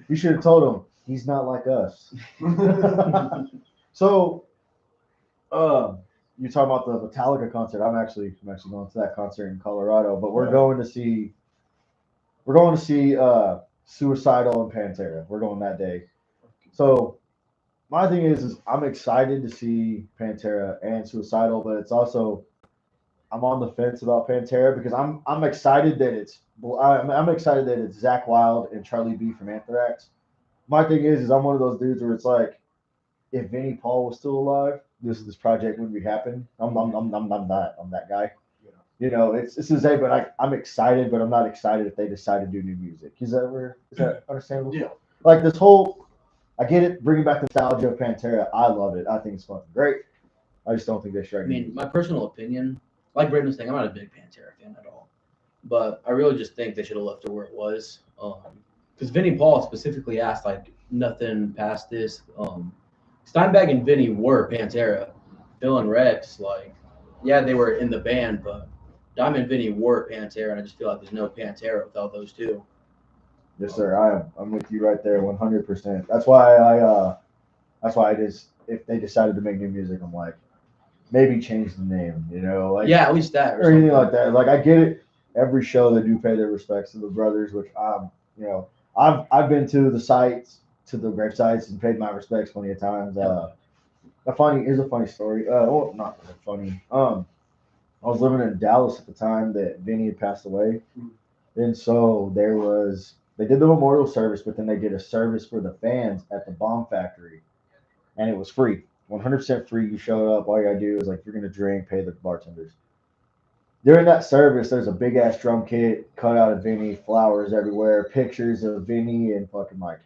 You should have told him he's not like us. So, you're talking about the Metallica concert. I'm actually going to that concert in Colorado, but we're going to see Suicidal and Pantera. We're going that day. So, my thing is I'm excited to see Pantera and Suicidal, but it's also I'm on the fence about Pantera because I'm excited that I'm excited that it's Zach Wilde and Charlie B from Anthrax. My thing is I'm one of those dudes where it's like if Vinnie Paul was still alive, this project wouldn't be happening. I'm that guy. You know, it's insane, but I'm excited, but I'm not excited if they decide to do new music. Is that understandable? Yeah. Like this whole, I get it, bringing back nostalgia of Pantera. I love it. I think it's fucking great. I just don't think they should. I mean, my personal opinion, like Brandon was saying, I'm not a big Pantera fan at all. But I really just think they should have left it where it was. Because Vinnie Paul specifically asked, like, nothing past this. Steinbeck and Vinnie were Pantera. Phil and Rex, like, yeah, they were in the band, but Diamond and Vinnie were Pantera, and I just feel like there's no Pantera without those two. Yes, sir. I'm with you right there, 100%. That's why I just if they decided to make new music, I'm like, maybe change the name, you know, like Yeah, at least that. or anything like that. Like I get it. Every show they do pay their respects to the brothers, which you know, I've been to the sites, to the grave sites, and paid my respects plenty of times. Here's a funny story. Well, not really funny. I was living in Dallas at the time that Vinny had passed away, and so they did the memorial service, but then they did a service for the fans at the Bomb Factory, and it was free, 100% free. You showed up, all you gotta do is like if you're gonna drink, pay the bartenders. During that service, there's a big ass drum kit cut out of Vinny, flowers everywhere, pictures of Vinny and fucking like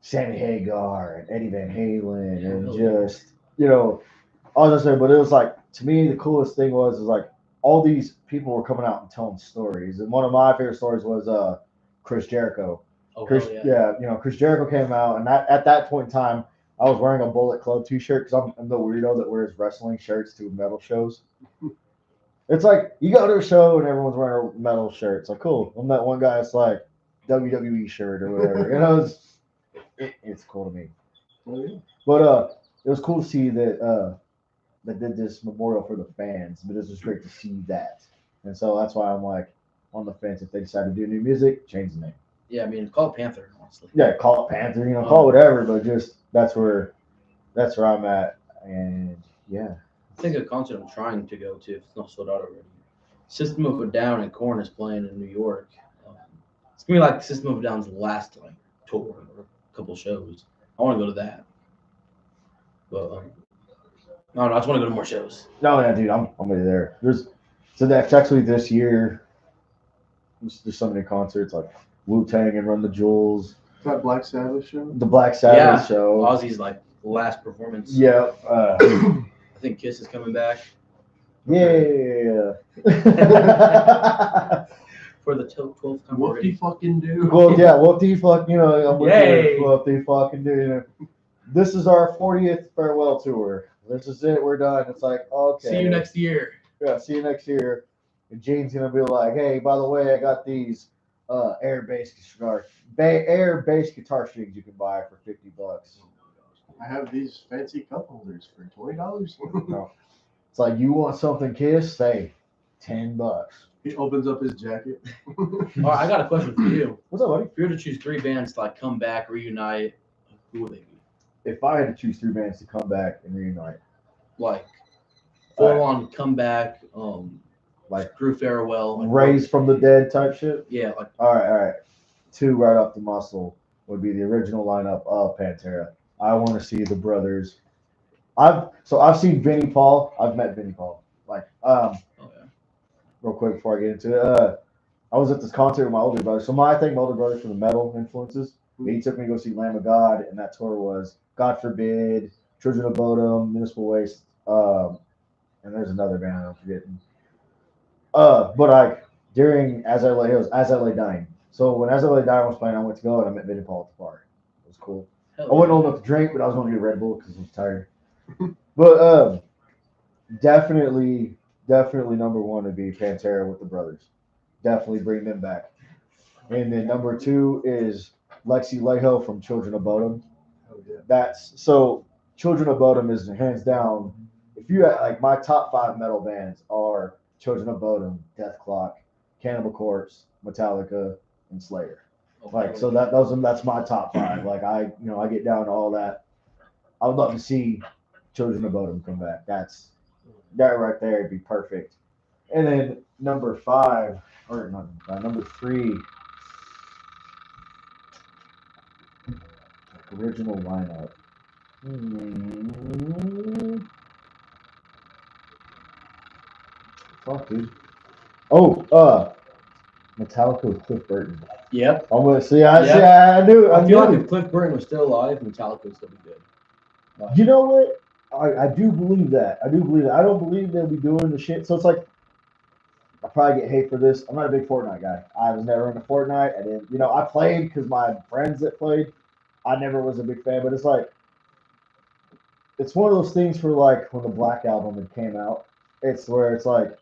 Sammy Hagar and Eddie Van Halen and just all this stuff. But it was like to me the coolest thing was like all these people were coming out and telling stories. And one of my favorite stories was Chris Jericho. Oh, Chris, yeah. Chris Jericho came out, and at that point in time, I was wearing a Bullet Club T-shirt because I'm the weirdo that wears wrestling shirts to metal shows. It's like you go to a show and everyone's wearing a metal shirt. It's like cool. I'm that one guy that's like WWE shirt or whatever. It's cool to me. Oh, yeah. But it was cool to see that they did this memorial for the fans. But it was great to see that, and so that's why I'm like on the fence. If they decide to do new music, change the name. Yeah, I mean, call it Panther, honestly. Yeah, call it Panther. Call it whatever. But just that's where I'm at, and yeah. I think a concert I'm trying to go to, if it's not sold out already. System of a Down and Korn is playing in New York. It's gonna be like System of a Down's last tour or a couple shows. I want to go to that, but I don't know. I just want to go to more shows. No, yeah, dude, I'm gonna be there. That's actually this year. There's so many concerts like Wu-Tang and Run the Jewels. Is that Black Sabbath show? The Black Sabbath show. Ozzy's last performance. Yeah. I think Kiss is coming back. Yeah. For the 12th time What already. do fucking do? Well, yeah. What do you fuck? I'm with Yay. you. What do you fucking do? This is our 40th farewell tour. This is it. We're done. It's like okay. See you next year. Yeah. See you next year. And Gene's gonna be like, hey, by the way, I got these air bass guitar strings you can buy for $50. I have these fancy cup holders for $20. No. It's like you want something Kiss, say $10. He opens up his jacket. All right, I got a question for you. What's up, buddy? If you were to choose 3 bands to come back, reunite, who would they be? If I had to choose 3 bands to come back and reunite, Full on comeback, Drew Farewell, Raised from the Dead type shit. Yeah, All right. 2 right off the muscle would be the original lineup of Pantera. I want to see the brothers. I've seen Vinnie Paul. I've met Vinnie Paul. Real quick before I get into it, I was at this concert with my older brother. So I thank my older brother for the metal influences. He took me to go see Lamb of God, and that tour was God Forbid, Children of Bodom, Municipal Waste, and there's another band I'm forgetting. But during As I Lay Dying. So when As I Lay Dying was playing, I went to go and I met Vinnie Paul at the bar. It was cool. I wasn't old enough to drink, but I was going to get Red Bull because I was tired. But definitely number 1 would be Pantera with the brothers. Definitely bring them back. And then number 2 is Lexi Leho from Children of Bodom. Oh, yeah. Children of Bodom is hands down. If you my top 5 metal bands are Children of Bodom, Death Clock, Cannibal Corpse, Metallica, and Slayer. That's my top 5. I get down to all that. I would love to see Children of Bodom come back. That right there would be perfect. And then number 5, or not, number 3, original lineup. Fuck, dude. Oh, Metallica with Cliff Burton. Yep. Almost. See, Yeah. I knew. I feel like if Cliff Burton was still alive, Metallica would still be good. You know what? I do believe that. I don't believe they'll be doing the shit. So it's like, I probably get hate for this. I'm not a big Fortnite guy. I was never into Fortnite. I didn't. I played because my friends that played. I never was a big fan, but it's like, it's one of those things for like when the Black Album had came out. It's where it's like,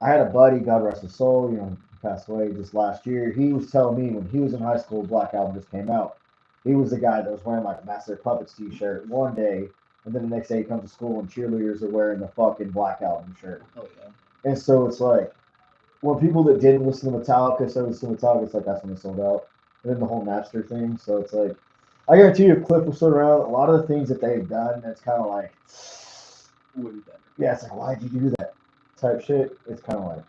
I had a buddy, God rest his soul, he passed away just last year. He was telling me when he was in high school, Black Album just came out. He was the guy that was wearing like a Master of Puppets t-shirt one day, and then the next day he comes to school and cheerleaders are wearing the fucking Black Album shirt. Oh yeah. And so it's like, when people that didn't listen to Metallica started listening to Metallica, it's like that's when they sold out. And then the whole Napster thing. So it's like, I guarantee you, if Cliff was still around, a lot of the things that they've done, it's kind of like, yeah, it's like, why'd you do that type shit? It's kind of like,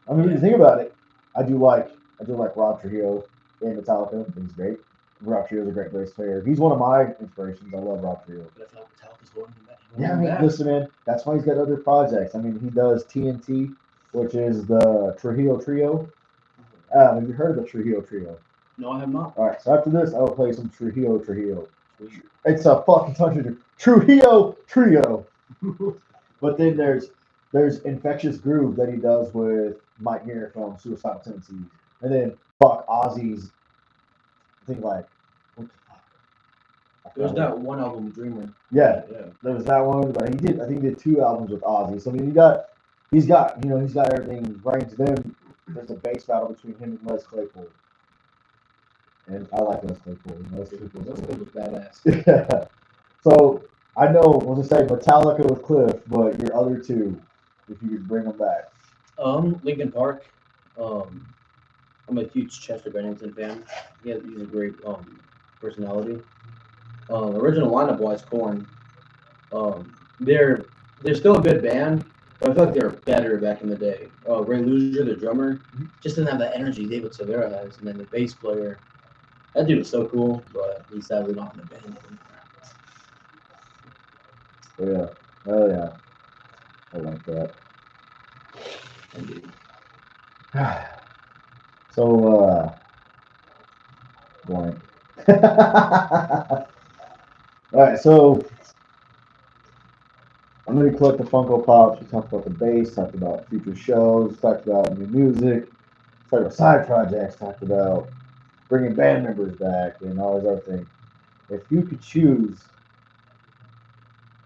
I mean, when you think about it, I do like Rob Trujillo in Metallica. He's great. Rob Trujillo's a great bass player. He's one of my inspirations. I love Rob Trujillo. But I feel like Metallica's going back. Yeah, I mean, listen, man, that's why he's got other projects. I mean, he does TNT, which is the Trujillo Trio. Have you heard of the Trujillo Trio? No, I have not. All right, so after this, I will play some Trujillo. It's a fucking touch Trujillo Trio. But then there's Infectious Groove that he does with Mike Muir from Suicidal Tendencies, and then Ozzy's. I think like, what the fuck? There's that one album, Dreamer. Yeah, Yeah. there was that one, but I think he did 2 albums with Ozzy. So I mean, he's got everything right into them. There's a bass battle between him and Les Claypool, and I like Les Claypool. Les Claypool's badass. Yeah. So I know, we'll just say Metallica with Cliff, but your other 2, if you could bring them back. Linkin Park. I'm a huge Chester Bennington fan. He's a great personality. Original lineup wise, Korn. They're still a good band, but I feel like they were better back in the day. Ray Luzier, the drummer, just didn't have that energy David Silveira has, and then the bass player, that dude was so cool, but he's sadly not in the band anymore. Yeah. Oh yeah. I like that. Indeed. So blank. All right, so I'm gonna collect the Funko Pops. We talked about the bass, talked about future shows, talked about new music, talked about side projects, talked about bringing band members back, and all those other things. If you could choose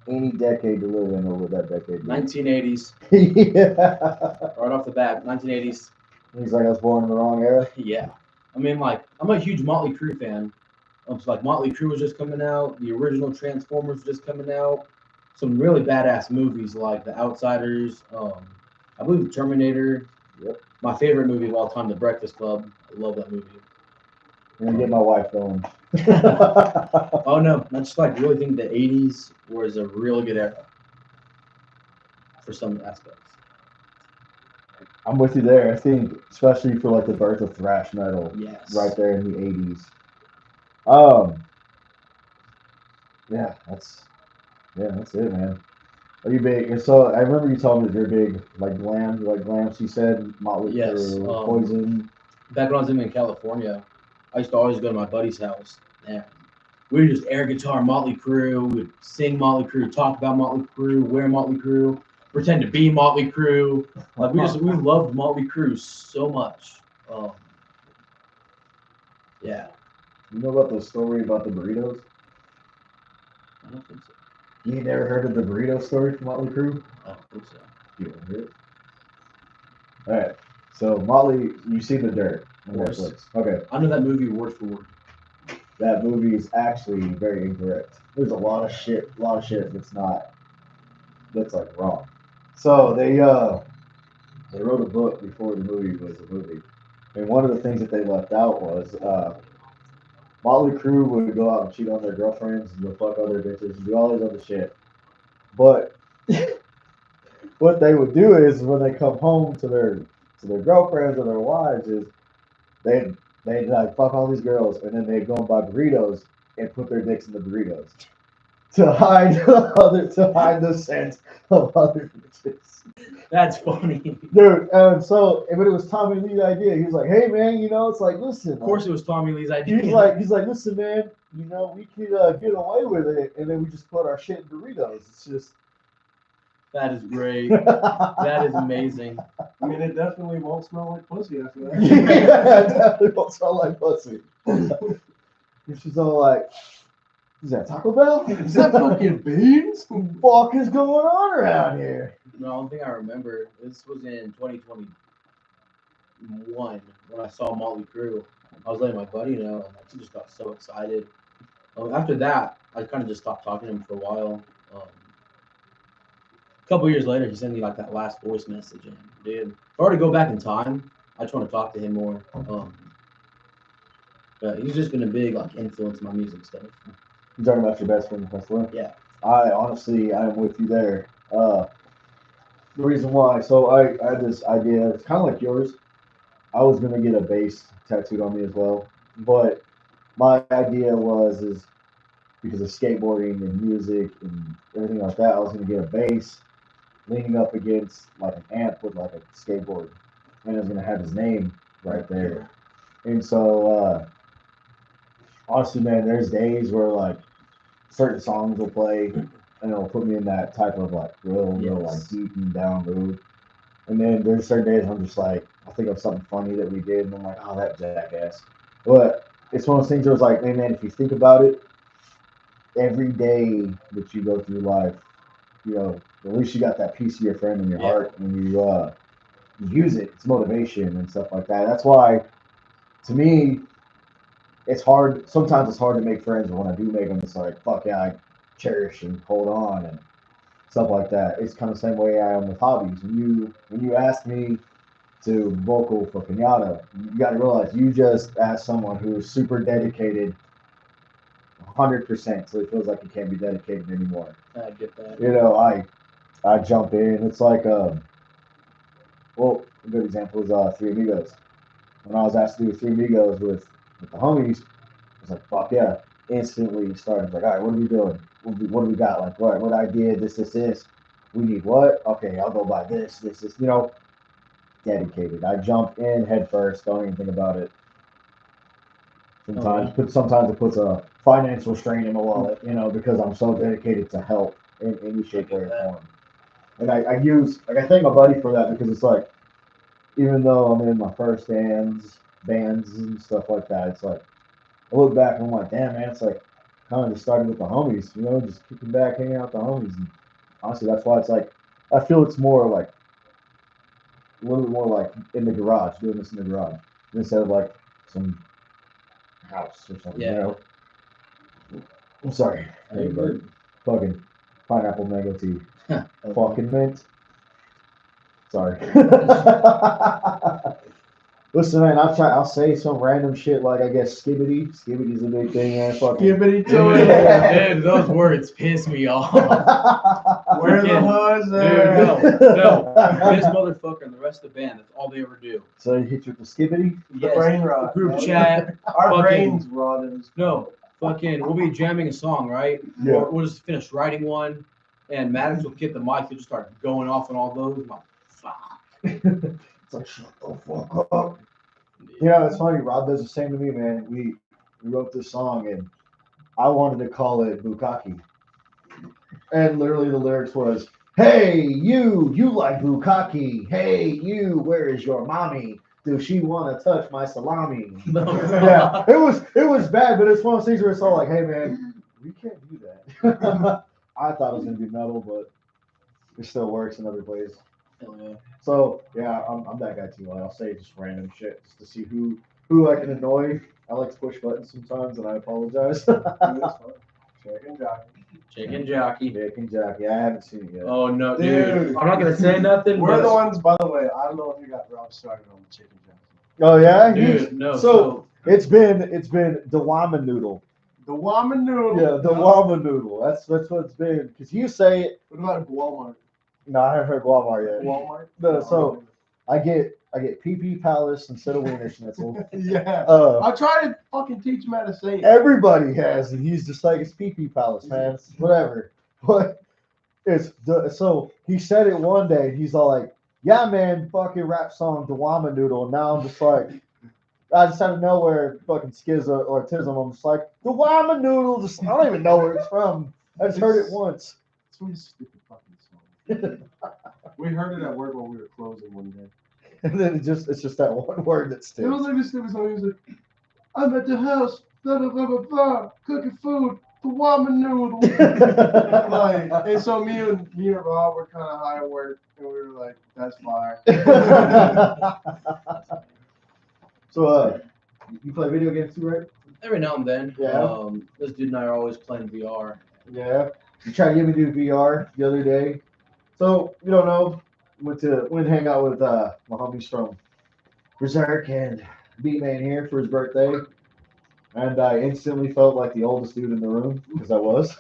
any decade to live in, what would that decade be? 1980s. Yeah. Right off the bat, 1980s. He's like, I was born in the wrong era. Yeah. I mean, like, I'm a huge Motley Crue fan. So, like, Motley Crue was just coming out. The original Transformers was just coming out. Some really badass movies like The Outsiders. I believe The Terminator. Yep. My favorite movie of all time, The Breakfast Club. I love that movie. I'm gonna get my wife going. Oh no, I just like really think the 80s was a really good era for some aspects. I'm with you there. I think, especially for like the birth of thrash metal, Yes. right there in the 80s. Yeah, that's it, man. Are you big? So I remember you told me that you're big, like glam, She said Motley Crue, Poison. Back when I was living in California, I used to always go to my buddy's house, and we would just air guitar Motley Crue, we would sing Motley Crue, talk about Motley Crue, wear Motley Crue, pretend to be Motley Crue. Like we loved Motley Crue so much. Yeah. You know about the story about the burritos? I don't think so. You ain't never heard of the burrito story from Motley Crue? I don't think so. You don't hear it? All right. So Motley, you've seen The Dirt on Netflix. Okay. I know that movie word for word. That movie is actually very incorrect. There's a lot of shit that's like wrong. So they wrote a book before the movie was a movie, and one of the things that they left out was Motley Crue would go out and cheat on their girlfriends and go fuck other bitches and do all this other shit. But what they would do is when they come home to their girlfriends or their wives is they'd like fuck all these girls and then they'd go and buy burritos and put their dicks in the burritos to hide the scent of other bitches. That's funny. Dude, but it was Tommy Lee's idea. He was like, "Hey man, it's like, listen." Of course, it was Tommy Lee's idea. He's like, "Listen, man, we could get away with it, and then we just put our shit in burritos. It's just." That is great. That is amazing. I mean, it definitely won't smell like pussy after that. Yeah, it definitely won't smell like pussy. She's all like, "Is that Taco Bell? Is that fucking beans? What the fuck is going on around here?" No, the only thing I remember, this was in 2021 when I saw Motley Crue. I was letting my buddy know, and like, he just got so excited. After that, I kind of just stopped talking to him for a while. A couple years later, he sent me like that last voice message, and dude, if I were to go back in time, I just want to talk to him more. But he's just been a big like influence in my music stuff. You talking about your best friend, Tesla? Yeah. I am with you there. The reason why, so I had this idea, it's kind of like yours. I was gonna get a bass tattooed on me as well, but my idea is because of skateboarding and music and everything like that, I was gonna get a bass leaning up against like an amp with like a skateboard, and it was gonna have his name right there. And so, honestly, man, there's days where like certain songs will play and it'll put me in that type of like real like deep and down mood. And then there's certain days I'm just like, I think of something funny that we did and I'm like, oh, that jackass. But it's one of those things where it's like, hey man, if you think about it, every day that you go through life, at least you got that piece of your friend in your heart and you use it. It's motivation and stuff like that. That's why, to me, it's hard. Sometimes it's hard to make friends, but when I do make them, it's like, fuck yeah, I cherish and hold on and stuff like that. It's kind of the same way I am with hobbies. When you ask me to vocal for Pinata, you got to realize you just asked someone who is super dedicated 100%, so it feels like he can't be dedicated anymore. I get that. I jump in. It's like, a good example is Three Amigos. When I was asked to do Three Amigos with the homies, I was like, fuck yeah. Instantly started like, all right, what are we doing? What do we got? Like, what idea? This. We need what? Okay, I'll go buy this. Dedicated. I jump in head first. Don't even think about it. Sometimes it puts a financial strain in my wallet, because I'm so dedicated to help in any shape, way, or form. And I thank my buddy for that because it's like, even though I'm in my first bands and stuff like that, it's like, I look back and I'm like, damn man, it's like kind of just started with the homies, just kicking back, hanging out with the homies. And honestly, that's why it's like, I feel it's more like, a little bit more like in the garage, doing this in the garage, instead of like some house or something, I'm sorry. Hey, bird. Fucking pineapple mango tea. Fucking mint. Sorry. Listen, man, I'll say some random shit like, I guess, skibbity. Skibbity's a big thing, man. Fucking Skibbity to it. Dude, those words piss me off. Where the huzz Dude, there? no. This motherfucker and the rest of the band, that's all they ever do. So you hit you with the skibbity? The brain rot. Group chat. Our fucking- brains rotted. No, we'll be jamming a song, right? Yeah. Or we'll just finish writing one, and Maddox will get the mic, he'll just start going off on all those. I'm like, fuck. It's like, shut the fuck up. Yeah, it's funny. Rob does the same to me, man. We wrote this song, and I wanted to call it Bukkake. And literally the lyrics was, hey, you like Bukkake. Hey, you, where is your mommy? Does she want to touch my salami? Yeah, it was bad, but it's one of those things where it's all like, hey, man, we can't do that. I thought it was going to be metal, but it still works in other places. Hell yeah. So yeah, I'm that guy too. I'll say just random shit just to see who I can annoy. I like to push buttons sometimes, and I apologize. Chicken jockey. Chicken jockey. Chicken jockey. I haven't seen it yet. Oh no, Dude. I'm not gonna say nothing. We're the ones, by the way. I don't know if you got Rob started on the chicken jockey. Oh yeah, Dude, no. So It's been the ramen noodle. The ramen noodle. Yeah, the ramen noodle. That's what it's been. Because you say it. What about Walmart? No, I haven't heard Walmart yet. Walmart? No, so I get PP Palace instead of Wiener Schnitzel. Yeah. Uh, I try to fucking teach him how to say it. everybody has, and he's just like, it's PP Palace, man. It's whatever. But so he said it one day. He's all like, "Yeah, man, fucking rap song, the ramen noodle." And now I'm just like, I just out of nowhere, fucking schizo or tism. I'm just like, the ramen noodle. Just, I don't even know where it's from. I just heard it once. It's from this stupid fucking song. We heard it at work when we were closing one day. And then it's just that one word that It sticks. was like this stupid song. He was like, I'm at the house, blah, blah, blah, blah, blah, cooking food, the ramen noodle. Like, and so me and Rob were kind of high at work, and we were like, that's fire. So, you play video games too, right? Every now and then. Yeah. This dude and I are always playing VR. Yeah. You tried to get me to do VR the other day. So, you don't know, went to hang out with my homies from Berzerk and Bman here for his birthday. And I instantly felt like the oldest dude in the room, because I was.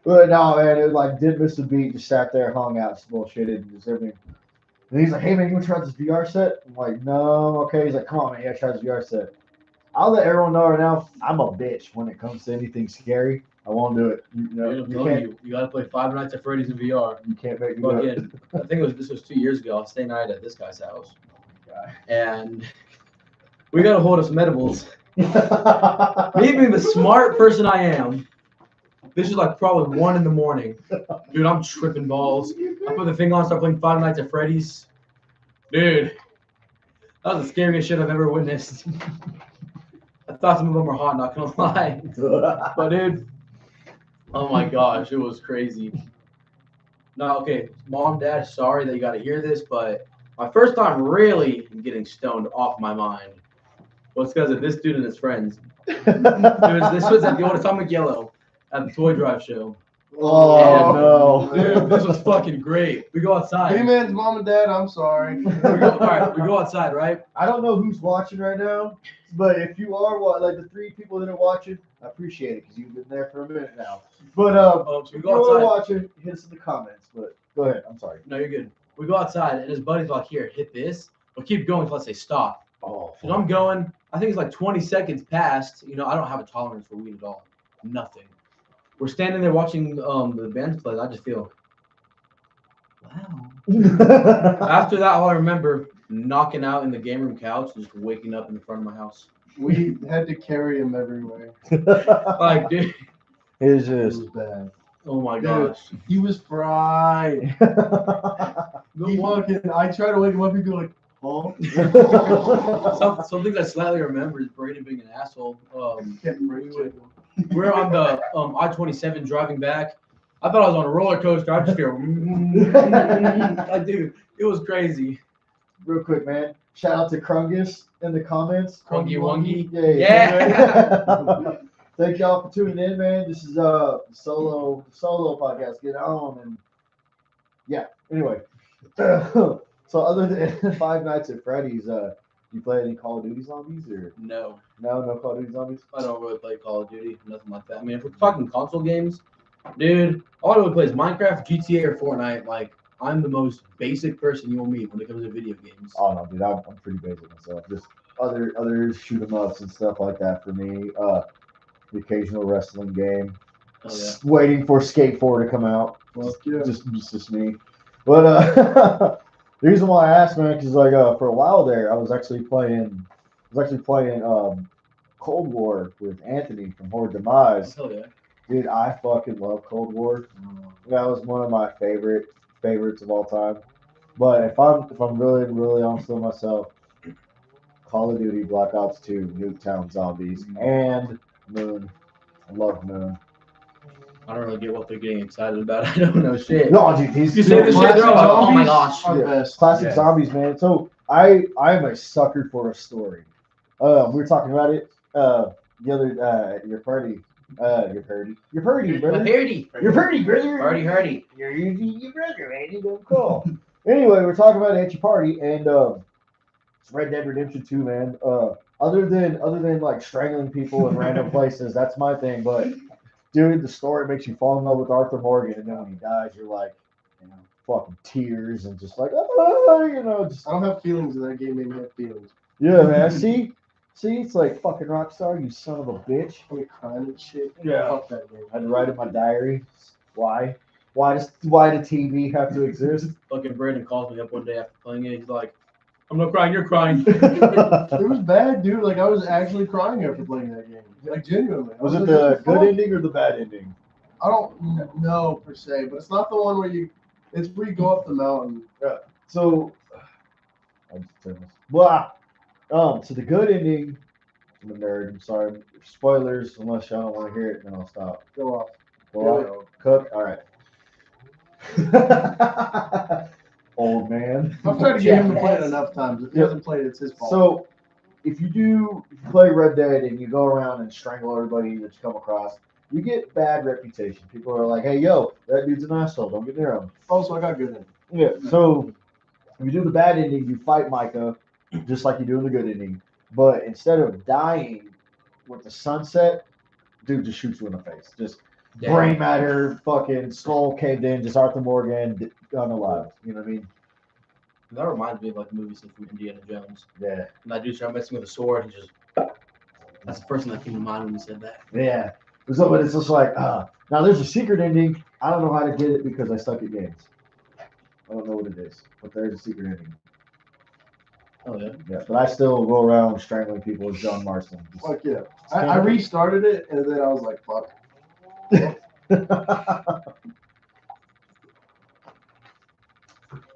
But no, man, it like did miss a beat, just sat there, hung out, just bullshitted, and just everything. And he's like, "Hey man, you want to try this VR set?" I'm like, "No, okay." He's like, "Come on, man, yeah, try this VR set." I'll let everyone know right now, I'm a bitch when it comes to anything scary. I won't do it. You know, Dude, I'm you telling can't, you gotta play Five Nights at Freddy's in VR. you can't make me do it. Fucking, I think this was 2 years ago. I was staying night at this guy's house, and we got a hold of some edibles. Me being the smart person I am, this is like probably 1 a.m. Dude, I'm tripping balls. I put the thing on, start playing Five Nights at Freddy's. Dude, that was the scariest shit I've ever witnessed. I thought some of them were hot, not gonna lie. But dude, oh my gosh, it was crazy. No, okay, Mom, Dad, sorry that you got to hear this, but my first time really getting stoned off my mind was because of this dude and his friends. This was at the old Atomic Yellow at the Toy Drive show. Oh no, Dude, this was fucking great. We go outside. Hey man's mom and dad, I'm sorry. All right, we go outside, right? I don't know who's watching right now, but if you are like the 3 people that are watching, I appreciate it because you've been there for a minute now. But So we if go you are outside. watching, hit us in the comments. But go ahead, I'm sorry. No, you're good. We go outside, and his buddy's like, "Here, hit this, but keep going until I say stop." Oh, So I'm going. I think it's like 20 seconds past. You know, I don't have a tolerance for weed at all. Nothing. We're standing there watching the bands play. I just feel, wow. After that, all I remember knocking out in the game room couch, just waking up in the front of my house. We had to carry him everywhere. Like, dude, It's It just was bad. oh my Dude. gosh. He was fried. He fucking, I try to wake him up, he'd go like, huh? Some things I slightly remember is Brandon being an asshole. Kept breaking. We're on the I-27 driving back. I thought I was on a roller coaster. I just feel, like, dude, it was crazy. real quick, man. Shout out to Krungus in the comments. Krungy Wungy. Yeah. Thank y'all for tuning in, man. This is solo podcast. Get on and yeah. Anyway, so other than Five Nights at Freddy's, you play any Call of Duty zombies or No, no Call of Duty zombies? I don't really play Call of Duty, nothing like that. I mean, if we're talking console games, dude, all I really play is Minecraft, GTA, or Fortnite. Like, I'm the most basic person you will meet when it comes to video games. Oh no, dude, I'm pretty basic myself. Just other shoot 'em ups and stuff like that for me. The occasional wrestling game. Oh yeah. Waiting for Skate 4 to come out. Fuck yeah. Just me. But the reason why I asked, man, because like for a while there, I was actually playing Cold War with Anthony from Horde Demise. Hell yeah. Dude, I fucking love Cold War. That was one of my favorites of all time. But if I'm really honest with myself, Call of Duty Black Ops 2, Nuketown Zombies, and Moon. I love Moon. I don't really get what they're getting excited about. I don't know shit. No, dude, these You say this shit, they're all like, oh my gosh. Are the best. Classic Yeah. zombies, man. So I'm a sucker for a story. We were talking about it the other your party, brother. Hardy. You're pretty, brother. Hardy. You're brother, man. You go cool. Anyway, we're talking about it at your party, and It's Red Dead Redemption 2, man. Other than like strangling people in random places, that's my thing. But dude, the story makes you fall in love with Arthur Morgan, and then when he dies, you're like, fucking tears and just like, just I don't have feelings in that game. Made me have feelings. yeah, man. See, it's like fucking Rockstar, you son of a bitch. I'm crying and shit. Yeah. Fuck that game. I'd write in my diary. Why? Why the TV have to exist? Fucking Brandon calls me up one day after playing it. He's like, I'm not crying, you're crying. It was bad, dude. Like I was actually crying after playing that game. Like genuinely. Was I it like, the what good fuck? ending or the bad ending? I don't know per se, but it's not the one where it's where you go up the mountain. So, I just turn this. Blah. So the good ending. I'm a nerd. I'm sorry. Spoilers, unless y'all don't want to hear it, then I'll stop. Go off. Go on. Cook. All right. Old man. I've tried to get him to play it enough times. If he hasn't played it, it's his fault. So, if you play Red Dead and you go around and strangle everybody that you come across, you get bad reputation. People are like, "Hey, yo, that dude's an asshole. Don't get near him." Oh, so I got good in it. Yeah. So, if you do the bad ending, you fight Micah, just like you do in the good ending. But instead of dying with the sunset, dude just shoots you in the face. Just brain matter, fucking skull caved in, just Arthur Morgan unalive. You know what I mean? That reminds me of like the movie scene from Indiana Jones. Yeah. And that dude started messing with a sword. He just. That's the first thing that came to mind when you said that. Yeah. So, but it's just like, now there's a secret ending. I don't know how to get it because I suck at games. I don't know what it is, but there's a secret ending. Oh, yeah. Yeah, but I still go around strangling people with John Marston. Fuck yeah. I restarted it and then I was like, fuck.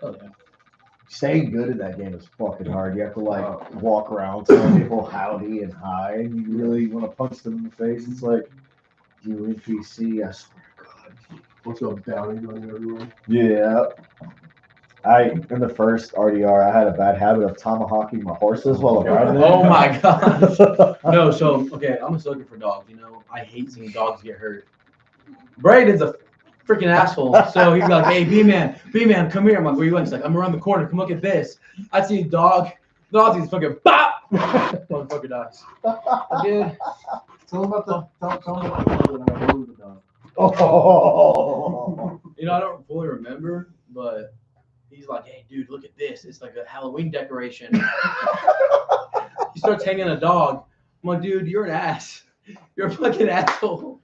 Oh, yeah. Staying good at that game is fucking hard. You have to like walk around telling people howdy and hi, and you really want to punch them in the face. It's like, you NPC, I swear to God. What's up, Downey going everywhere? Yeah. In the first RDR, I had a bad habit of tomahawking my horses while I'm riding them. Oh my god. No, so okay, I'm just looking for dogs. You know, I hate seeing dogs get hurt. Braden's a freaking asshole. So he's like, "Hey, B-man, come here." I'm like, "Where you at?" He's like, "I'm around the corner. Come look at this." I see a dog. He's fucking bop. Motherfucker dies. Dude. Tell him about the that I blew the dog. Oh. You know, I don't fully remember, but he's like, "Hey, dude, look at this. It's like a Halloween decoration." He starts hanging a dog. I'm like, "Dude, you're an ass. You're a fucking asshole.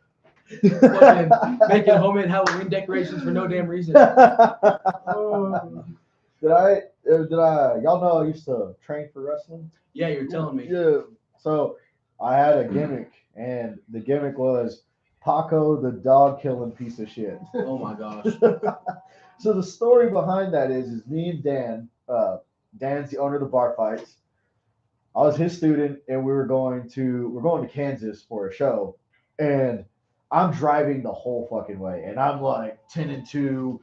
Fucking making homemade Halloween decorations for no damn reason." Y'all know I used to train for wrestling? Yeah, you're telling me. Yeah. So I had a gimmick, and the gimmick was Paco, the dog killing piece of shit. Oh my gosh. So the story behind that is me and Dan. Dan's the owner of the Bar Fights. I was his student, and we're going to Kansas for a show, and I'm driving the whole fucking way, and I'm like 10-2.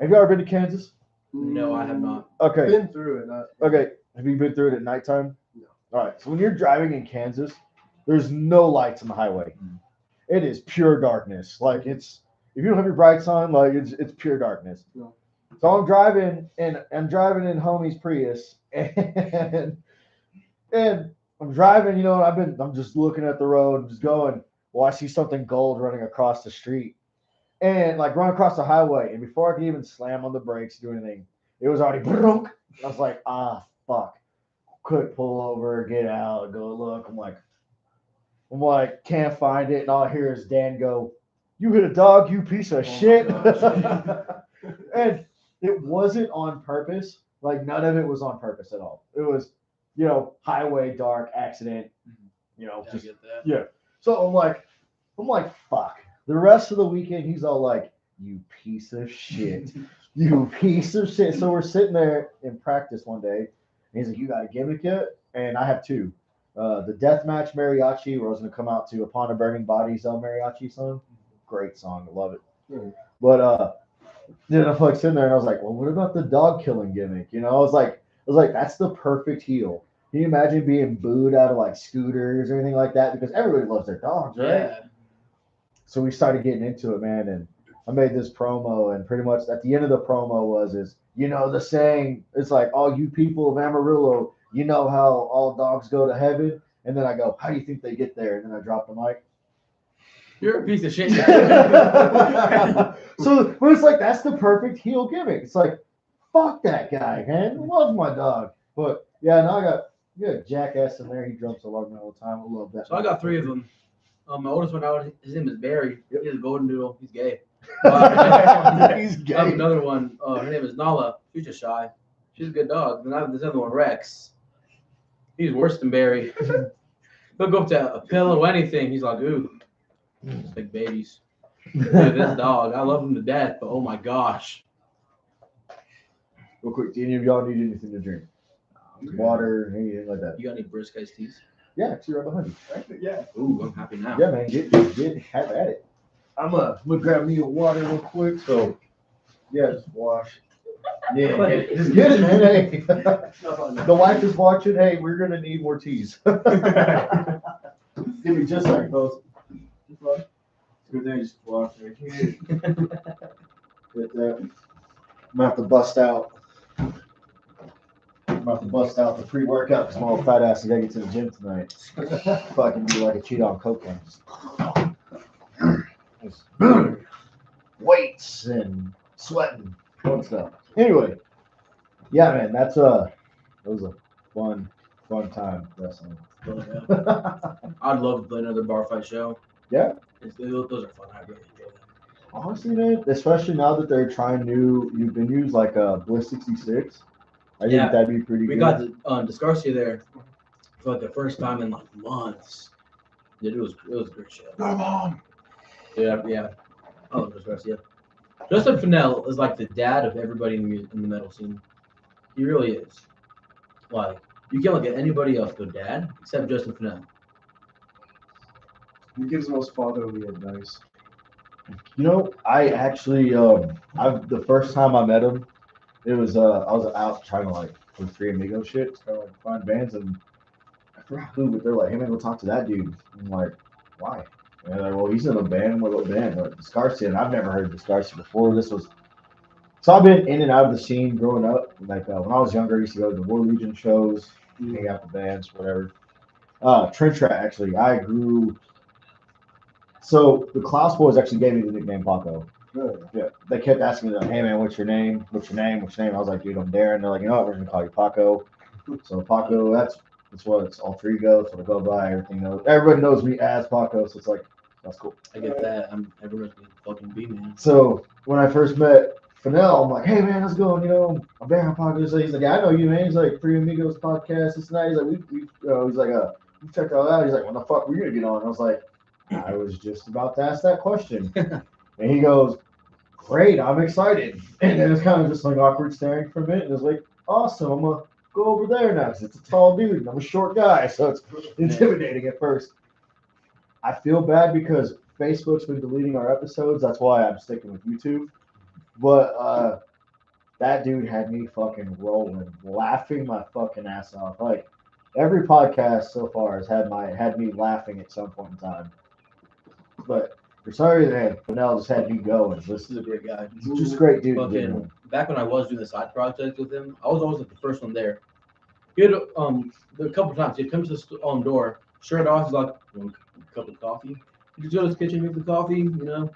Have you ever been to Kansas? No, I have not. Okay. Been through it. Okay. Have you been through it at nighttime? No. All right. So when you're driving in Kansas, there's no lights on the highway. It is pure darkness. Like if you don't have your brights on, like it's pure darkness. No. So I'm driving in homie's Prius, and I'm driving. You know, I'm just looking at the road, just going. Well, I see something gold running across the street, and like run across the highway. And before I could even slam on the brakes, do anything, it was already. I was like, fuck. Quick pull over, get out, go look. I'm like, can't find it, and all I hear is Dan go, "You hit a dog, you piece of shit." And it wasn't on purpose. Like none of it was on purpose at all. It was, highway dark accident. I Just get that. yeah. So I'm like, fuck. The rest of the weekend, he's all like, "You piece of shit, you piece of shit." So we're sitting there in practice one day, and he's like, "You got a gimmick yet?" And I have two. The Deathmatch Mariachi, where I was going to come out to Upon a Burning Bodies El Mariachi song. Great song. I love it. Mm. But then I'm like sitting there and I was like, well, what about the dog killing gimmick? I was like, that's the perfect heel. Can you imagine being booed out of like scooters or anything like that? Because everybody loves their dogs, right? Yeah. So we started getting into it, man. And I made this promo, and pretty much at the end of the promo is the saying, it's like, all you people of Amarillo, you know how all dogs go to heaven? And then I go, how do you think they get there? And then I drop the mic. You're a piece of shit. So, but it's like, that's the perfect heel gimmick. It's like, fuck that guy, man. I love my dog. But yeah, now I got a jackass in there. He jumps a lot all the time. I love that. So I got 3 of them. My oldest one out, his name is Barry. Yep. He's a golden doodle. He's gay. He's I have gay. another one. Her name is Nala. She's just shy. She's a good dog. Then I have this other one, Rex. He's worse than Barry. He'll go up to a pillow, anything. He's like, ooh, just like babies. Dude, this dog, I love him to death, but oh my gosh. Real quick, do any of y'all need anything to drink? Water, anything like that? You got any brisk iced teas? Yeah, it's right behind you. Yeah. Ooh, I'm happy now. Yeah, man, get have at it. I'm gonna grab me a water real quick. So, yeah, just wash. Yeah, just get it, man. Hey. The wife is watching. Hey, we're gonna need more teas. Give me just a second, folks. Good thing, just wash right here. Get that. I'm gonna have to bust out. I'm about to bust out the pre-workout because my old fat ass is gotta get to the gym tonight. Fucking be like a cheat on cocaine. Just weights and sweating, fun stuff. Anyway, yeah, man, that was a fun time wrestling. I'd love to play another bar fight show. Yeah. Those are fun. I really enjoy them. Honestly, man, especially now that they're trying new venues like Bliss 66. I think Yeah. that'd be pretty We good. got the Discarcia there for like the first time in like months. Dude, it was a great show. Come on. Yeah. I love Discarcia. Justin Fennell is like the dad of everybody in the metal scene. He really is. Like, you can't look at anybody else go dad except Justin Fennell. He gives the most fatherly advice. You know, I actually, the first time I met him, it was I was out trying to like for Three Amigos shit, trying to like find bands, and I forgot who, but they're like, hey man, go talk to that dude. I'm like, why? And they're like, well, he's in a band. I'm like, what band? They're like, Discarcia, and I've never heard of Discarcia before. So I've been in and out of the scene growing up. Like when I was younger, I used to go to the War Legion shows, hang out with the bands, whatever. Trench Rat, actually, I grew. So the Klaus Boys actually gave me the nickname Paco. Good. Yeah, they kept asking me, like, hey man, what's your name? What's your name? What's your name? I was like, dude, I'm Darren. They're like, you know what? We're gonna call you Paco. So Paco, that's what it's alter ego. That's what I go by. Everybody knows me as Paco, so it's like that's cool. I get that. Everyone's gonna fucking Bman. So when I first met Fennell, I'm like, hey man, how's it going? You know, I'm Darren Paco. So he's like, yeah, I know you, man. He's like, Three Amigos podcast. This night. He's like, we he's like, you checked all out. He's like, when the fuck were you gonna get on? I was like, I was just about to ask that question. And he goes, great, I'm excited. And then it's kind of just like awkward staring for a minute. And it's like, awesome, I'm going to go over there now because it's a tall dude and I'm a short guy. So it's intimidating at first. I feel bad because Facebook's been deleting our episodes. That's why I'm sticking with YouTube. But that dude had me fucking rolling, laughing my fucking ass off. Like every podcast so far has had me laughing at some point in time. But for sorry that Fennell just had me going. This is a great guy. He's just a great dude. Fucking, back when I was doing the side project with him, I was always like the first one there. He had a couple times he'd come to the door, shirt off, he's like, one cup of coffee. He'd just go to his kitchen, make the coffee, you know,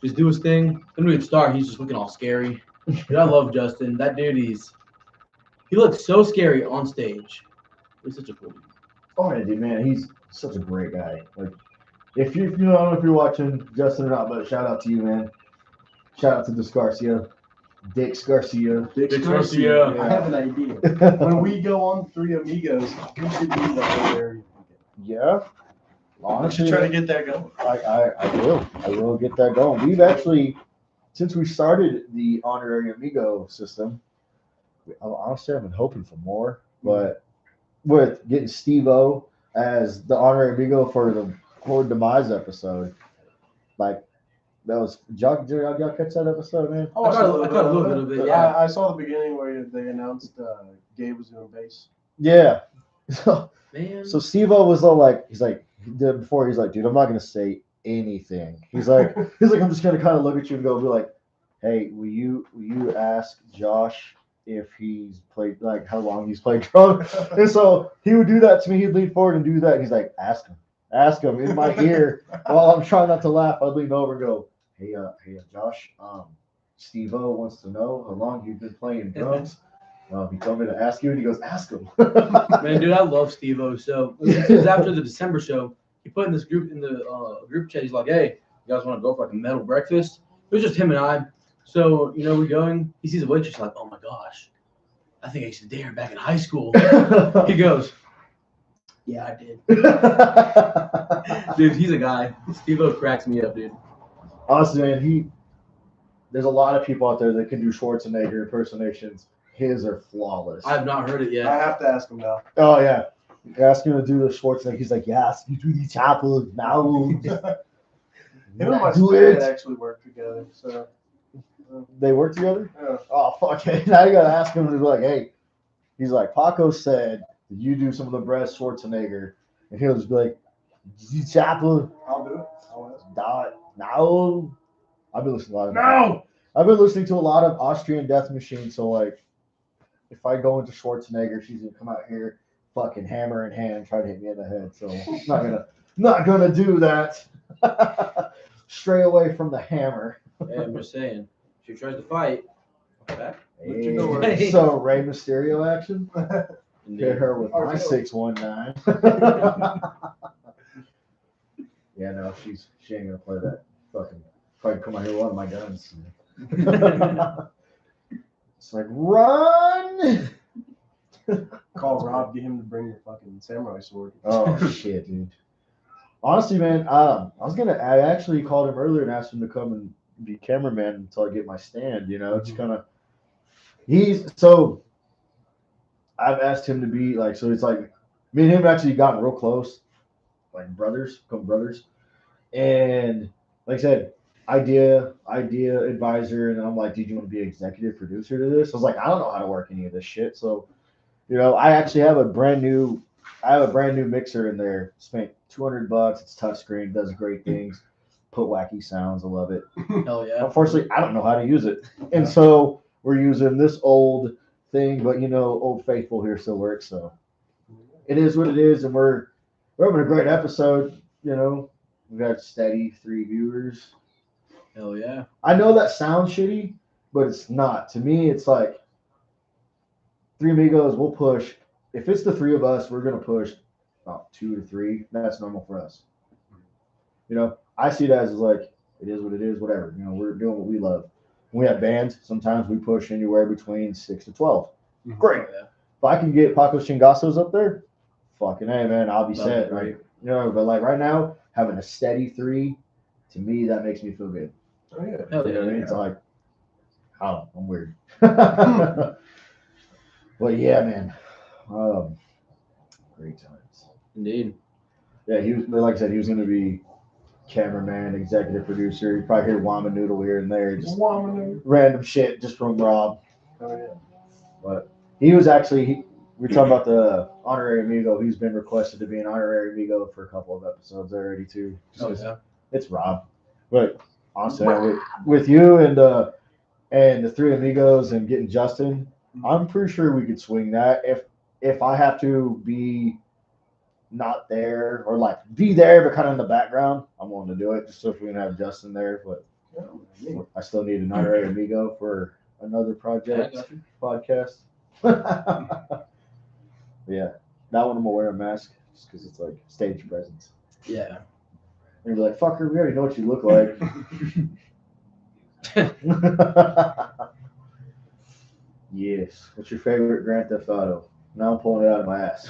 just do his thing. Then we'd start, he's just looking all scary. Dude, I love Justin. That dude, he looks so scary on stage. He's such a cool dude. Oh yeah, dude, man, he's such a great guy. Like, if you know, I don't know if you're watching Justin or not, but shout out to you, man. Shout out to Discarcia, Dick Garcia. Dick Garcia. I have an idea. When we go on Three Amigos, we should do the whole area. Yeah, We honestly, should try to get that going. I will get that going. We've actually, since we started the honorary amigo system, honestly, I've been hoping for more, but with getting Steve-O as the honorary amigo for the Horde Demise episode, like that was y'all catch that episode, man? I I caught a little bit of it, yeah. I saw the beginning where they announced Gabe was doing bass. Yeah. So Man. Steve-O was all like, he's like, before he's like, dude, I'm not gonna say anything. He's like, I'm just gonna kind of look at you and be like, hey, will you ask Josh if he's played, like how long he's played drums. And so he would do that to me. He'd lean forward and do that. He's like, ask him in my ear while I'm trying not to laugh. I'd lean over and go, hey, Josh, Steve-O wants to know how long you've been playing drums. He told me to ask you, and he goes, ask him. Man, dude, I love Steve-O. So this is after the December show. He put in this group group chat. He's like, "Hey, you guys want to go for like a metal breakfast?" It was just him and I. So we're going. He sees a waitress. Like, "Oh my gosh, I think I used to date her back in high school." He goes, "Yeah, I did." Dude, he's a guy. Steve-O cracks me up, dude. Honestly, man, there's a lot of people out there that can do Schwarzenegger impersonations. His are flawless. I have not heard it I yet. have to ask him now. Oh yeah, you ask him to do the Schwarzenegger. He's like, yes, you do the chapel now. Him and my Do stepdad it. actually work together. So They work together. yeah. Oh fuck it. Now you gotta ask him to be like, hey, he's like, Paco said that you do some of the best Schwarzenegger, and he'll just be like, the chapel I'll do it. I'll ask. now. I've been listening to a lot of No. I've been listening to a lot of Austrian Death Machine, so like, if I go into Schwarzenegger, she's gonna come out here, fucking hammer in hand, try to hit me in the head. So not gonna do that. Stray away from the hammer. Hey, I'm just saying. If she tries to fight, back. Let you go. Hey, so Rey Mysterio action. Hit her with Or my no. 619. Yeah, no, she ain't gonna play that. Fucking probably come out here with one of my guns. It's like, run! Call Rob, get him to bring your fucking samurai sword. Oh shit, dude. Honestly, man, I actually called him earlier and asked him to come and be cameraman until I get my stand. It's kind of I've asked him to be like, so it's like me and him actually gotten real close, like become brothers, and like I said, idea advisor, and I'm like, did you want to be executive producer to this? I was like, I don't know how to work any of this shit, so I actually have a brand new mixer in there. Spent $200. It's touchscreen, does great things, put wacky sounds. I love it. Hell yeah. Unfortunately, I don't know how to use it, and so we're using this old thing. But Old Faithful here still works, so it is what it is, and we're having a great episode. We've got steady 3 viewers. Hell yeah. I know that sounds shitty, but it's not. To me, it's like 3 amigos. We'll push. If it's the 3 of us, we're gonna push about 2 to 3. That's normal for us. I see it as like it is what it is. Whatever. We're doing what we love. When we have bands, sometimes we push anywhere between 6 to 12. Great. Yeah. If I can get Paco's Chingasos up there, fucking hey, man, I'll be That'd set. be great. Right? But like right now, having a steady 3, to me, that makes me feel good. Oh yeah. Hell You know what I mean? yeah. It's like, I'm weird. But yeah, man. Great times. Indeed. Yeah, he was, like I said, he was going to be cameraman, executive producer. You probably hear Wama Noodle here and there, just random shit just from Rob. Oh yeah. But he was actually, we're talking about the honorary amigo. He's been requested to be an honorary amigo for a couple of episodes already too. Just Oh 'cause yeah. it's Rob. But honestly, with you and the 3 amigos and getting Justin, I'm pretty sure we could swing that. If I have to be not there or like be there but kind of in the background, I'm willing to do it just so if we can have Justin there. But I still need an honorary amigo for another project Yeah, I got you. podcast. Yeah, that one I'm gonna wear a mask just because it's like stage presence. Yeah. And you're like, fucker, we already know what you look like. Yes. What's your favorite Grand Theft Auto? Now I'm pulling it out of my ass.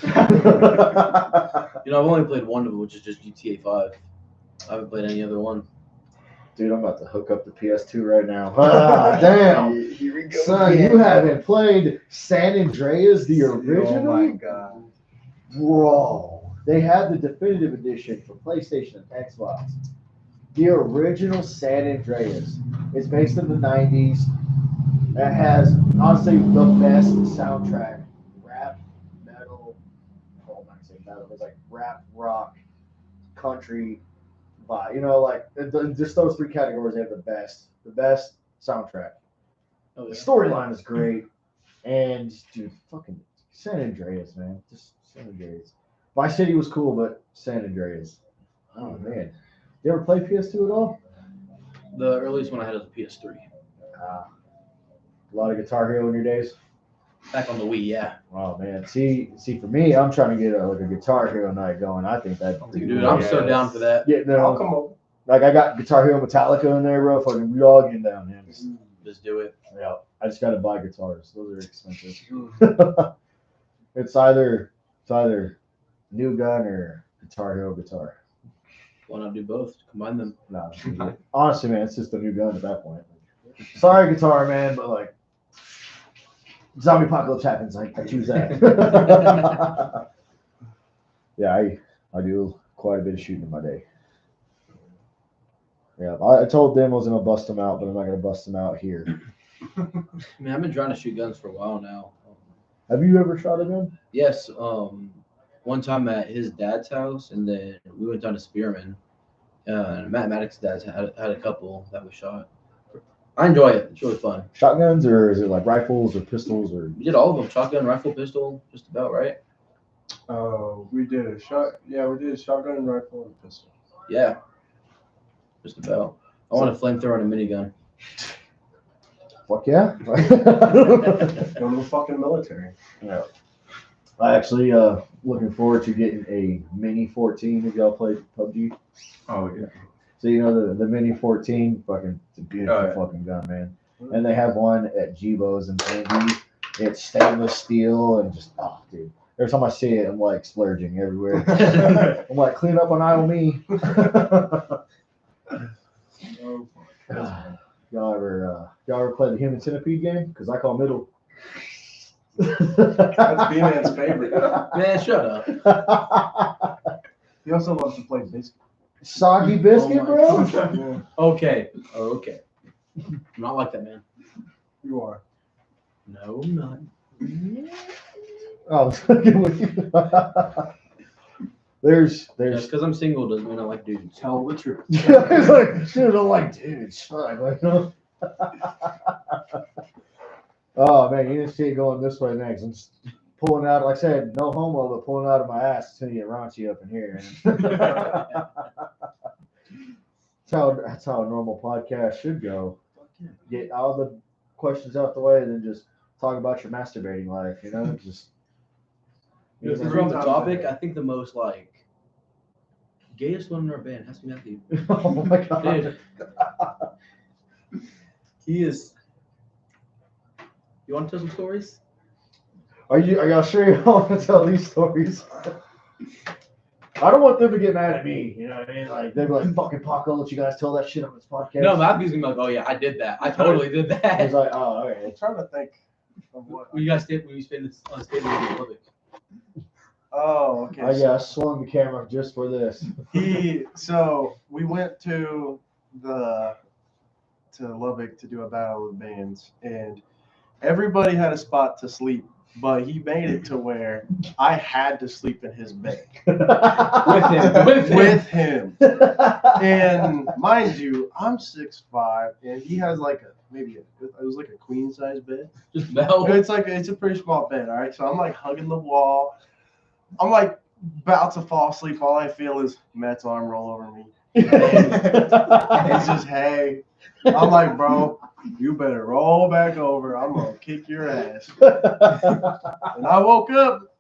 I've only played one of them, which is just GTA 5. I haven't played any other one. Dude, I'm about to hook up the PS2 right now. Ah, damn. Here we go. Son, you haven't played San Andreas, the original? Oh my god. Bro. They had the definitive edition for PlayStation and Xbox. The original San Andreas. It's based in the 90s. It has, honestly, the best soundtrack. Rap, metal, oh, I'm not saying metal, it's like rap, rock, country, vibe. Just those 3 categories, they have the best soundtrack. Oh The yeah. storyline is great. And dude, fucking San Andreas, man, just San Andreas. Vice City was cool, but San Andreas. Oh man, you ever play PS2 at all? The earliest one I had was a PS3. A lot of Guitar Hero in your days. Back on the Wii, yeah. Oh man, see, for me, I'm trying to get a Guitar Hero night going. I think that, Dude, I'm so down for that. Yeah, I'll no, come over. like I got Guitar Hero Metallica in there, bro. Fucking we all getting down, man. Just do it. Yeah, I just got to buy guitars. Those are expensive. it's either New Gun or Guitar Hero guitar. Why not do both? Combine them. No, honestly, man, it's just a New Gun at that point. Sorry, guitar man, but like zombie apocalypse happens, I choose that. Yeah, I do quite a bit of shooting in my day. Yeah, I told them I was gonna bust them out, but I'm not gonna bust them out here. Man, I've been trying to shoot guns for a while now. Have you ever shot a gun? Yes, one time at his dad's house, and then we went down to Spearman. Matt Maddox's dad's had a couple that we shot. I enjoy it. It's really fun. Shotguns, or is it like rifles or pistols or? We did all of them: shotgun, rifle, pistol, just about, right? We did a shot. Yeah, we did a shotgun, rifle, and pistol. Yeah, just about. I want a flamethrower and a minigun. Fuck yeah! Go to the fucking military. Yeah. I actually looking forward to getting a Mini 14. If y'all played PUBG, Oh yeah. so you know the Mini 14, fucking, it's a beautiful Oh, yeah. fucking gun, man. And they have one at Jibo's and Andy. It's stainless steel and just dude. Every time I see it, I'm like splurging everywhere. I'm like, clean up on aisle me. Y'all ever play the Human Centipede game? Because I call middle. That's B-Man's favorite. Man, shut up. He also loves to play biscuit. Soggy biscuit, Oh my bro. Yeah, Okay. Oh, okay. I'm not like that, man. you are. No, I'm not. I was fucking with you. There's Just because I'm single doesn't mean I like dudes. Tell the truth. it's like, dude, I'm like, dude, it's fine. Like, no. Oh man, you didn't see it going this way next. I'm just pulling out, like I said, no homo, but pulling out of my ass until you get raunchy up in here. That's how a normal podcast should go. Get all the questions out the way, and then just talk about your masturbating life. You know, just. You Since know? we're on the topic, I think the most gayest one in our band has to be Matthew. Oh my god. Dude. He is. You want to tell some stories? Are y'all sure you want to tell these stories? I don't want them to get mad at me. You know what I mean? Like they'd be like, "Fucking Paco, let you guys tell that shit on this podcast." No, Matthew's gonna be like, "Oh yeah, I did that. I totally did He's that." like, "Oh, all I'm right." trying to think of what. When you guys stayed, when you stayed on stage in the public. Oh, okay. I swung the camera just for this. So we went to Lubbock to do a battle of bands, and everybody had a spot to sleep, but he made it to where I had to sleep in his bed with him. And mind you, I'm 6'5", and he has like it was like a queen size bed. Just Mel. It's a pretty small bed, all right. So I'm like hugging the wall. I'm like about to fall asleep. All I feel is Matt's arm roll over me. It's just, hey. I'm like, bro, you better roll back over. I'm gonna kick your ass. And I woke up.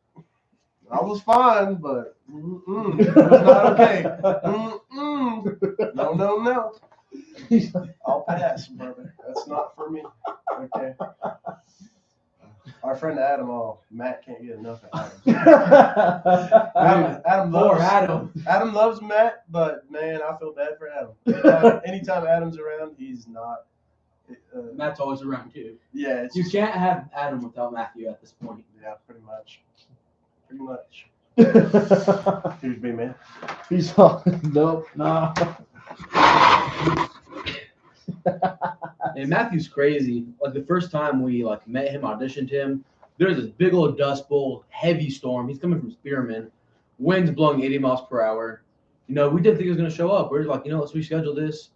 I was fine, but it was not okay. No. I'll pass, brother. That's not for me. Okay. Our friend Adam, Matt can't get enough of Adam. Adam loves Matt, but man, I feel bad for Adam. Anytime Adam's around, he's not. Matt's always around too. Yeah, You can't have Adam without Matthew at this point. Yeah, pretty much. Here's me, man. He's all, nope, no. And Matthew's crazy. Like the first time we met him, auditioned him, there's this big old dust bowl, heavy storm. He's coming from Spearman, winds blowing 80 miles per hour. We didn't think he was gonna show up. We're like, let's reschedule this.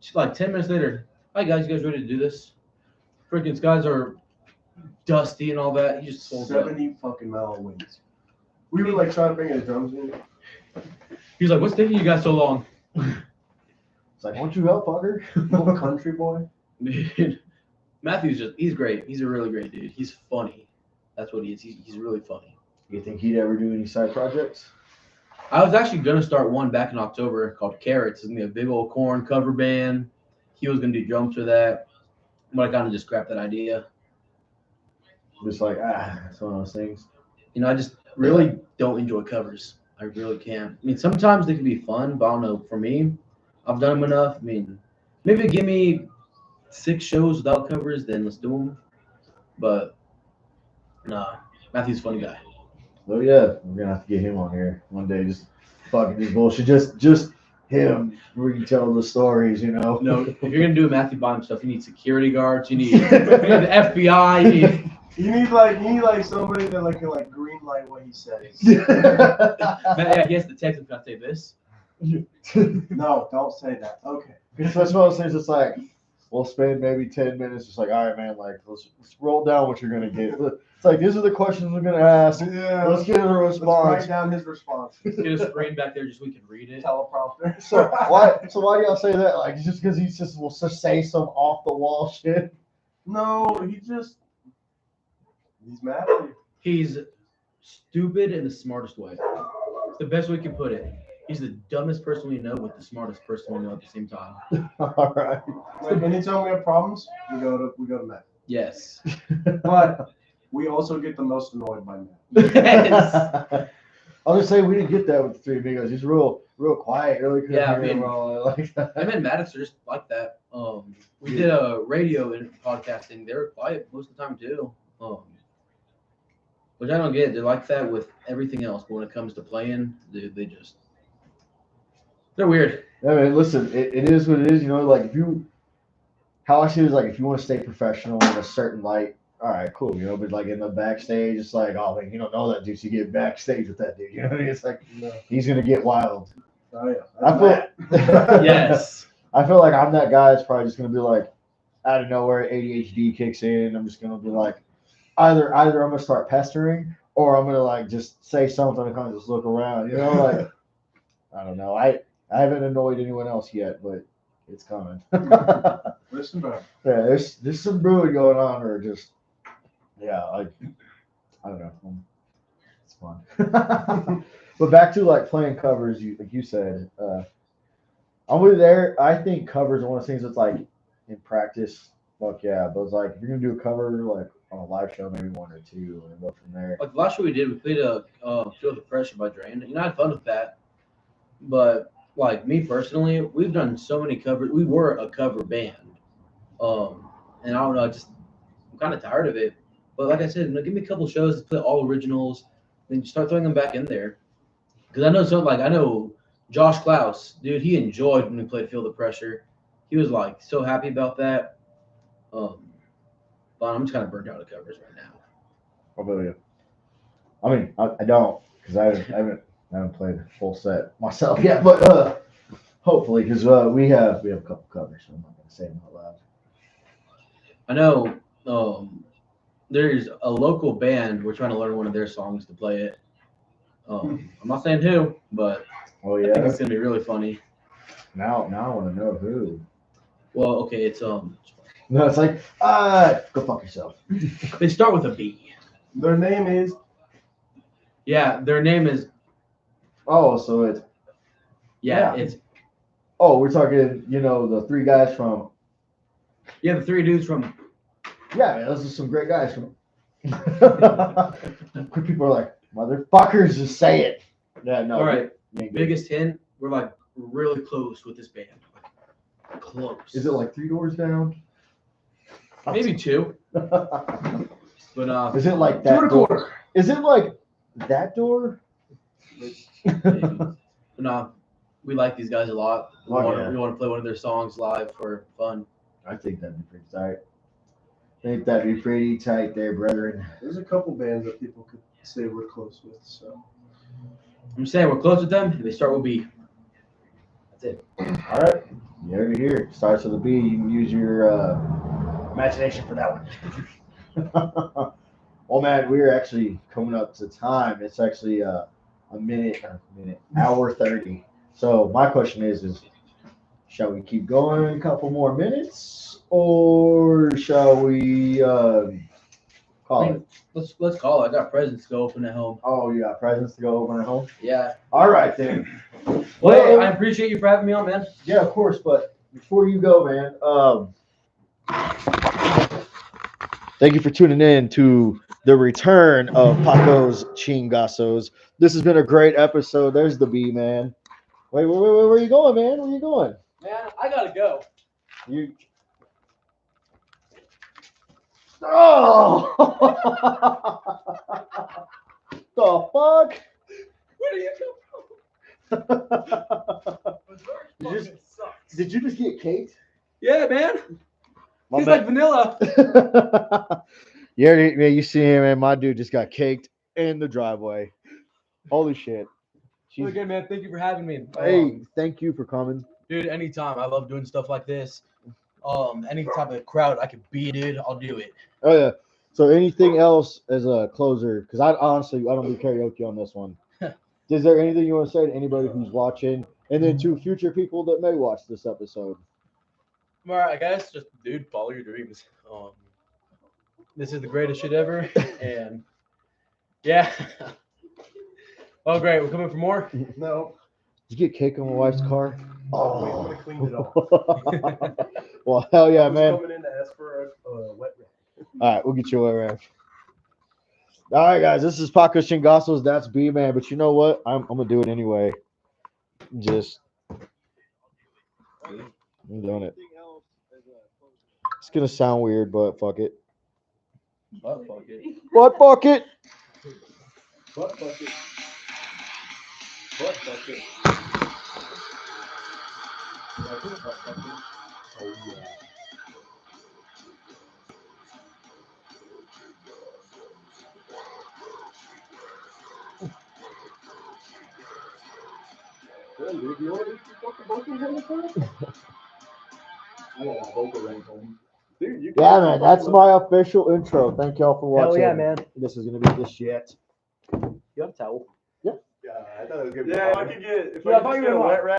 Just 10 minutes later, hi guys, you guys ready to do this? Freaking skies are dusty and all that. He just folds up. 70 fucking mile winds. We were like trying to bring in the drums in. He's like, "What's taking you guys so long?" It's like, won't you help, fucker? Little country boy. Dude, he's great. He's a really great dude. He's funny. That's what he is. He's really funny. You think he'd ever do any side projects? I was actually gonna start one back in October called Carrots. It's gonna be a big old corn cover band. He was gonna do drums for that, but I kind of just scrapped that idea. Just like, it's one of those things. You know, I just really don't enjoy covers. I really can't. I mean, sometimes they can be fun, but I don't know. For me, I've done them enough. I mean, maybe give me 6 shows without covers, then let's do them. But nah, Matthew's a funny guy. Oh yeah, we're gonna have to get him on here one day. Just fucking this bullshit. Just him. We can tell the stories, you know. No, if you're gonna do a Matthew Bottom stuff, you need security guards. You need the FBI. You need. You need like somebody that like can like green light what he says. Yeah, he has to text him. Can I say this? No, don't say that. Okay. It's one of those things. It's like we'll spend maybe 10 minutes. Just like, all right, man. Like let's roll down what you're gonna get. It's like these are the questions we're gonna ask. Yeah. Let's get a Let's response. write down his response. Get a screen back there just so we can read it. Teleprompter. So why do y'all say that? Like just because will just say some off the wall shit? No, he's mad at you. He's stupid in the smartest way. It's the best way we can put it. He's the dumbest person we know with the smartest person we know at the same time. All right. Like anytime we have problems, we go to Matt. Yes. But we also get the most annoyed by Matt. Yes. I'll just say we didn't get that with the Three Amigos. He's real quiet. Really couldn't Yeah, I hear mean, him all like that. I mean, Maddox are just like that. We did a radio and podcasting. They were quiet most of the time too. Which I don't get. They're like that with everything else, but when it comes to playing, they're weird. I mean, listen, it is what it is. You know, like how I see it is like if you want to stay professional in a certain light, all right, cool. You know, but like in the backstage, it's like, oh man, you don't know that dude. So you get backstage with that dude. You know what I mean? It's like he's gonna get wild. Oh yeah. I feel Yes. I feel like I'm that guy that's probably just gonna be like out of nowhere ADHD kicks in. I'm just gonna be like either I'm gonna start pestering or I'm gonna like just say something and kind of just look around. You know, like I don't know. I haven't annoyed anyone else yet, but it's coming. Listen, bro. Yeah, there's some brewing going on, or just I don't know. It's fun. But back to like playing covers, like you said, I'm with you there. I think covers are one of those things that's like in practice. Fuck yeah, but it's like if you're gonna do a cover like on a live show, maybe 1 or 2, and go from there. Like the last show we did, we played a Feel the Pressure by Drain. You know, I had fun with that. But like me personally, we've done so many covers. We were a cover band. And I don't know, I'm kind of tired of it. But like I said, give me a couple shows to play all originals, then start throwing them back in there. Because I know Josh Klaus, dude, he enjoyed when we played Feel the Pressure. He was like so happy about that. But I'm just kind of burnt out of covers right now. What about you? I mean, I don't, because I haven't played a full set myself yet, but hopefully, because we have a couple covers, so I'm not gonna say them out loud. I know there's a local band. We're trying to learn one of their songs to play it. I'm not saying who, but Oh I think yeah. it's gonna be really funny. Now I want to know who. Well, okay, it's No, it's like go fuck yourself. they start with a B. Their name is. Yeah, their name is Oh, so it's it's we're talking. You know, the 3 guys from. the 3 dudes from. Yeah, man, those are some great guys from. People are like, motherfuckers, just say it. Yeah, no. All right. Good. Biggest hint: we're like really close with this band. Like, close. Is it like 3 doors down? maybe 2? But Is it like 2 that 1/4. door? Is it like that door? maybe. But no, we like these guys a lot. We Oh, want yeah. to play one of their songs live for fun. I think that'd be pretty tight. I think that'd be pretty tight there, brethren. There's a couple bands that people could say we're close with. So. I'm saying we're close with them. And they start with B. That's it. All right. You heard it here. Starts with a B. You can use your imagination for that one. Well, man, we're actually coming up to time. It's actually hour 30. So my question is shall we keep going a couple more minutes, or shall we call it? Let's call it. I got presents to go open at home. Oh, you got presents to go open at home? Yeah. All right, then. Well, I appreciate you for having me on, man. Yeah, of course. But before you go, man, thank you for tuning in to the return of Paco's Chingasos. This has been a great episode. There's the B, man. Wait, where are you going, man? Where are you going? Man, I gotta go. You. Oh! The fuck? Where do you go? Did you just get caked? Yeah, man. My Tastes bad. like vanilla. Yeah, you see him, man. My dude just got caked in the driveway. Holy shit. Really good, man. Thank you for having me. Hey, thank you for coming. Dude, anytime. I love doing stuff like this. Any type of crowd I could be, dude, I'll do it. Oh yeah. So anything else as a closer? Because I honestly I don't do karaoke on this one. Is there anything you want to say to anybody who's watching, and then to future people that may watch this episode? All right, I guess just, dude, follow your dreams. This is the greatest shit ever, and yeah. Oh, great. We're coming for more. No. Did you get cake on my wife's car? Oh, we would have cleaned it off. Well, hell yeah, I was man. coming in to ask for a wet rag. All right, we'll get you a rag. All right, guys, this is Paco Chingasos. That's Bman. But you know what? I'm gonna do it anyway. I'm doing it. It's gonna sound weird, but fuck it. Butt bucket. What bucket? Butt bucket. Butt bucket. Oh, yeah. Yeah, dude, you want to eat your fucking bucket all the time? I got a vocal range on. Dude, you Yeah, man, that's my official intro. Thank y'all for watching. Hell yeah, man. This is gonna be the shit. You have a towel. Yeah, I thought it was gonna be. Yeah, fun. if I could get, if Yeah, I I thought could you just get were a right. wet rag.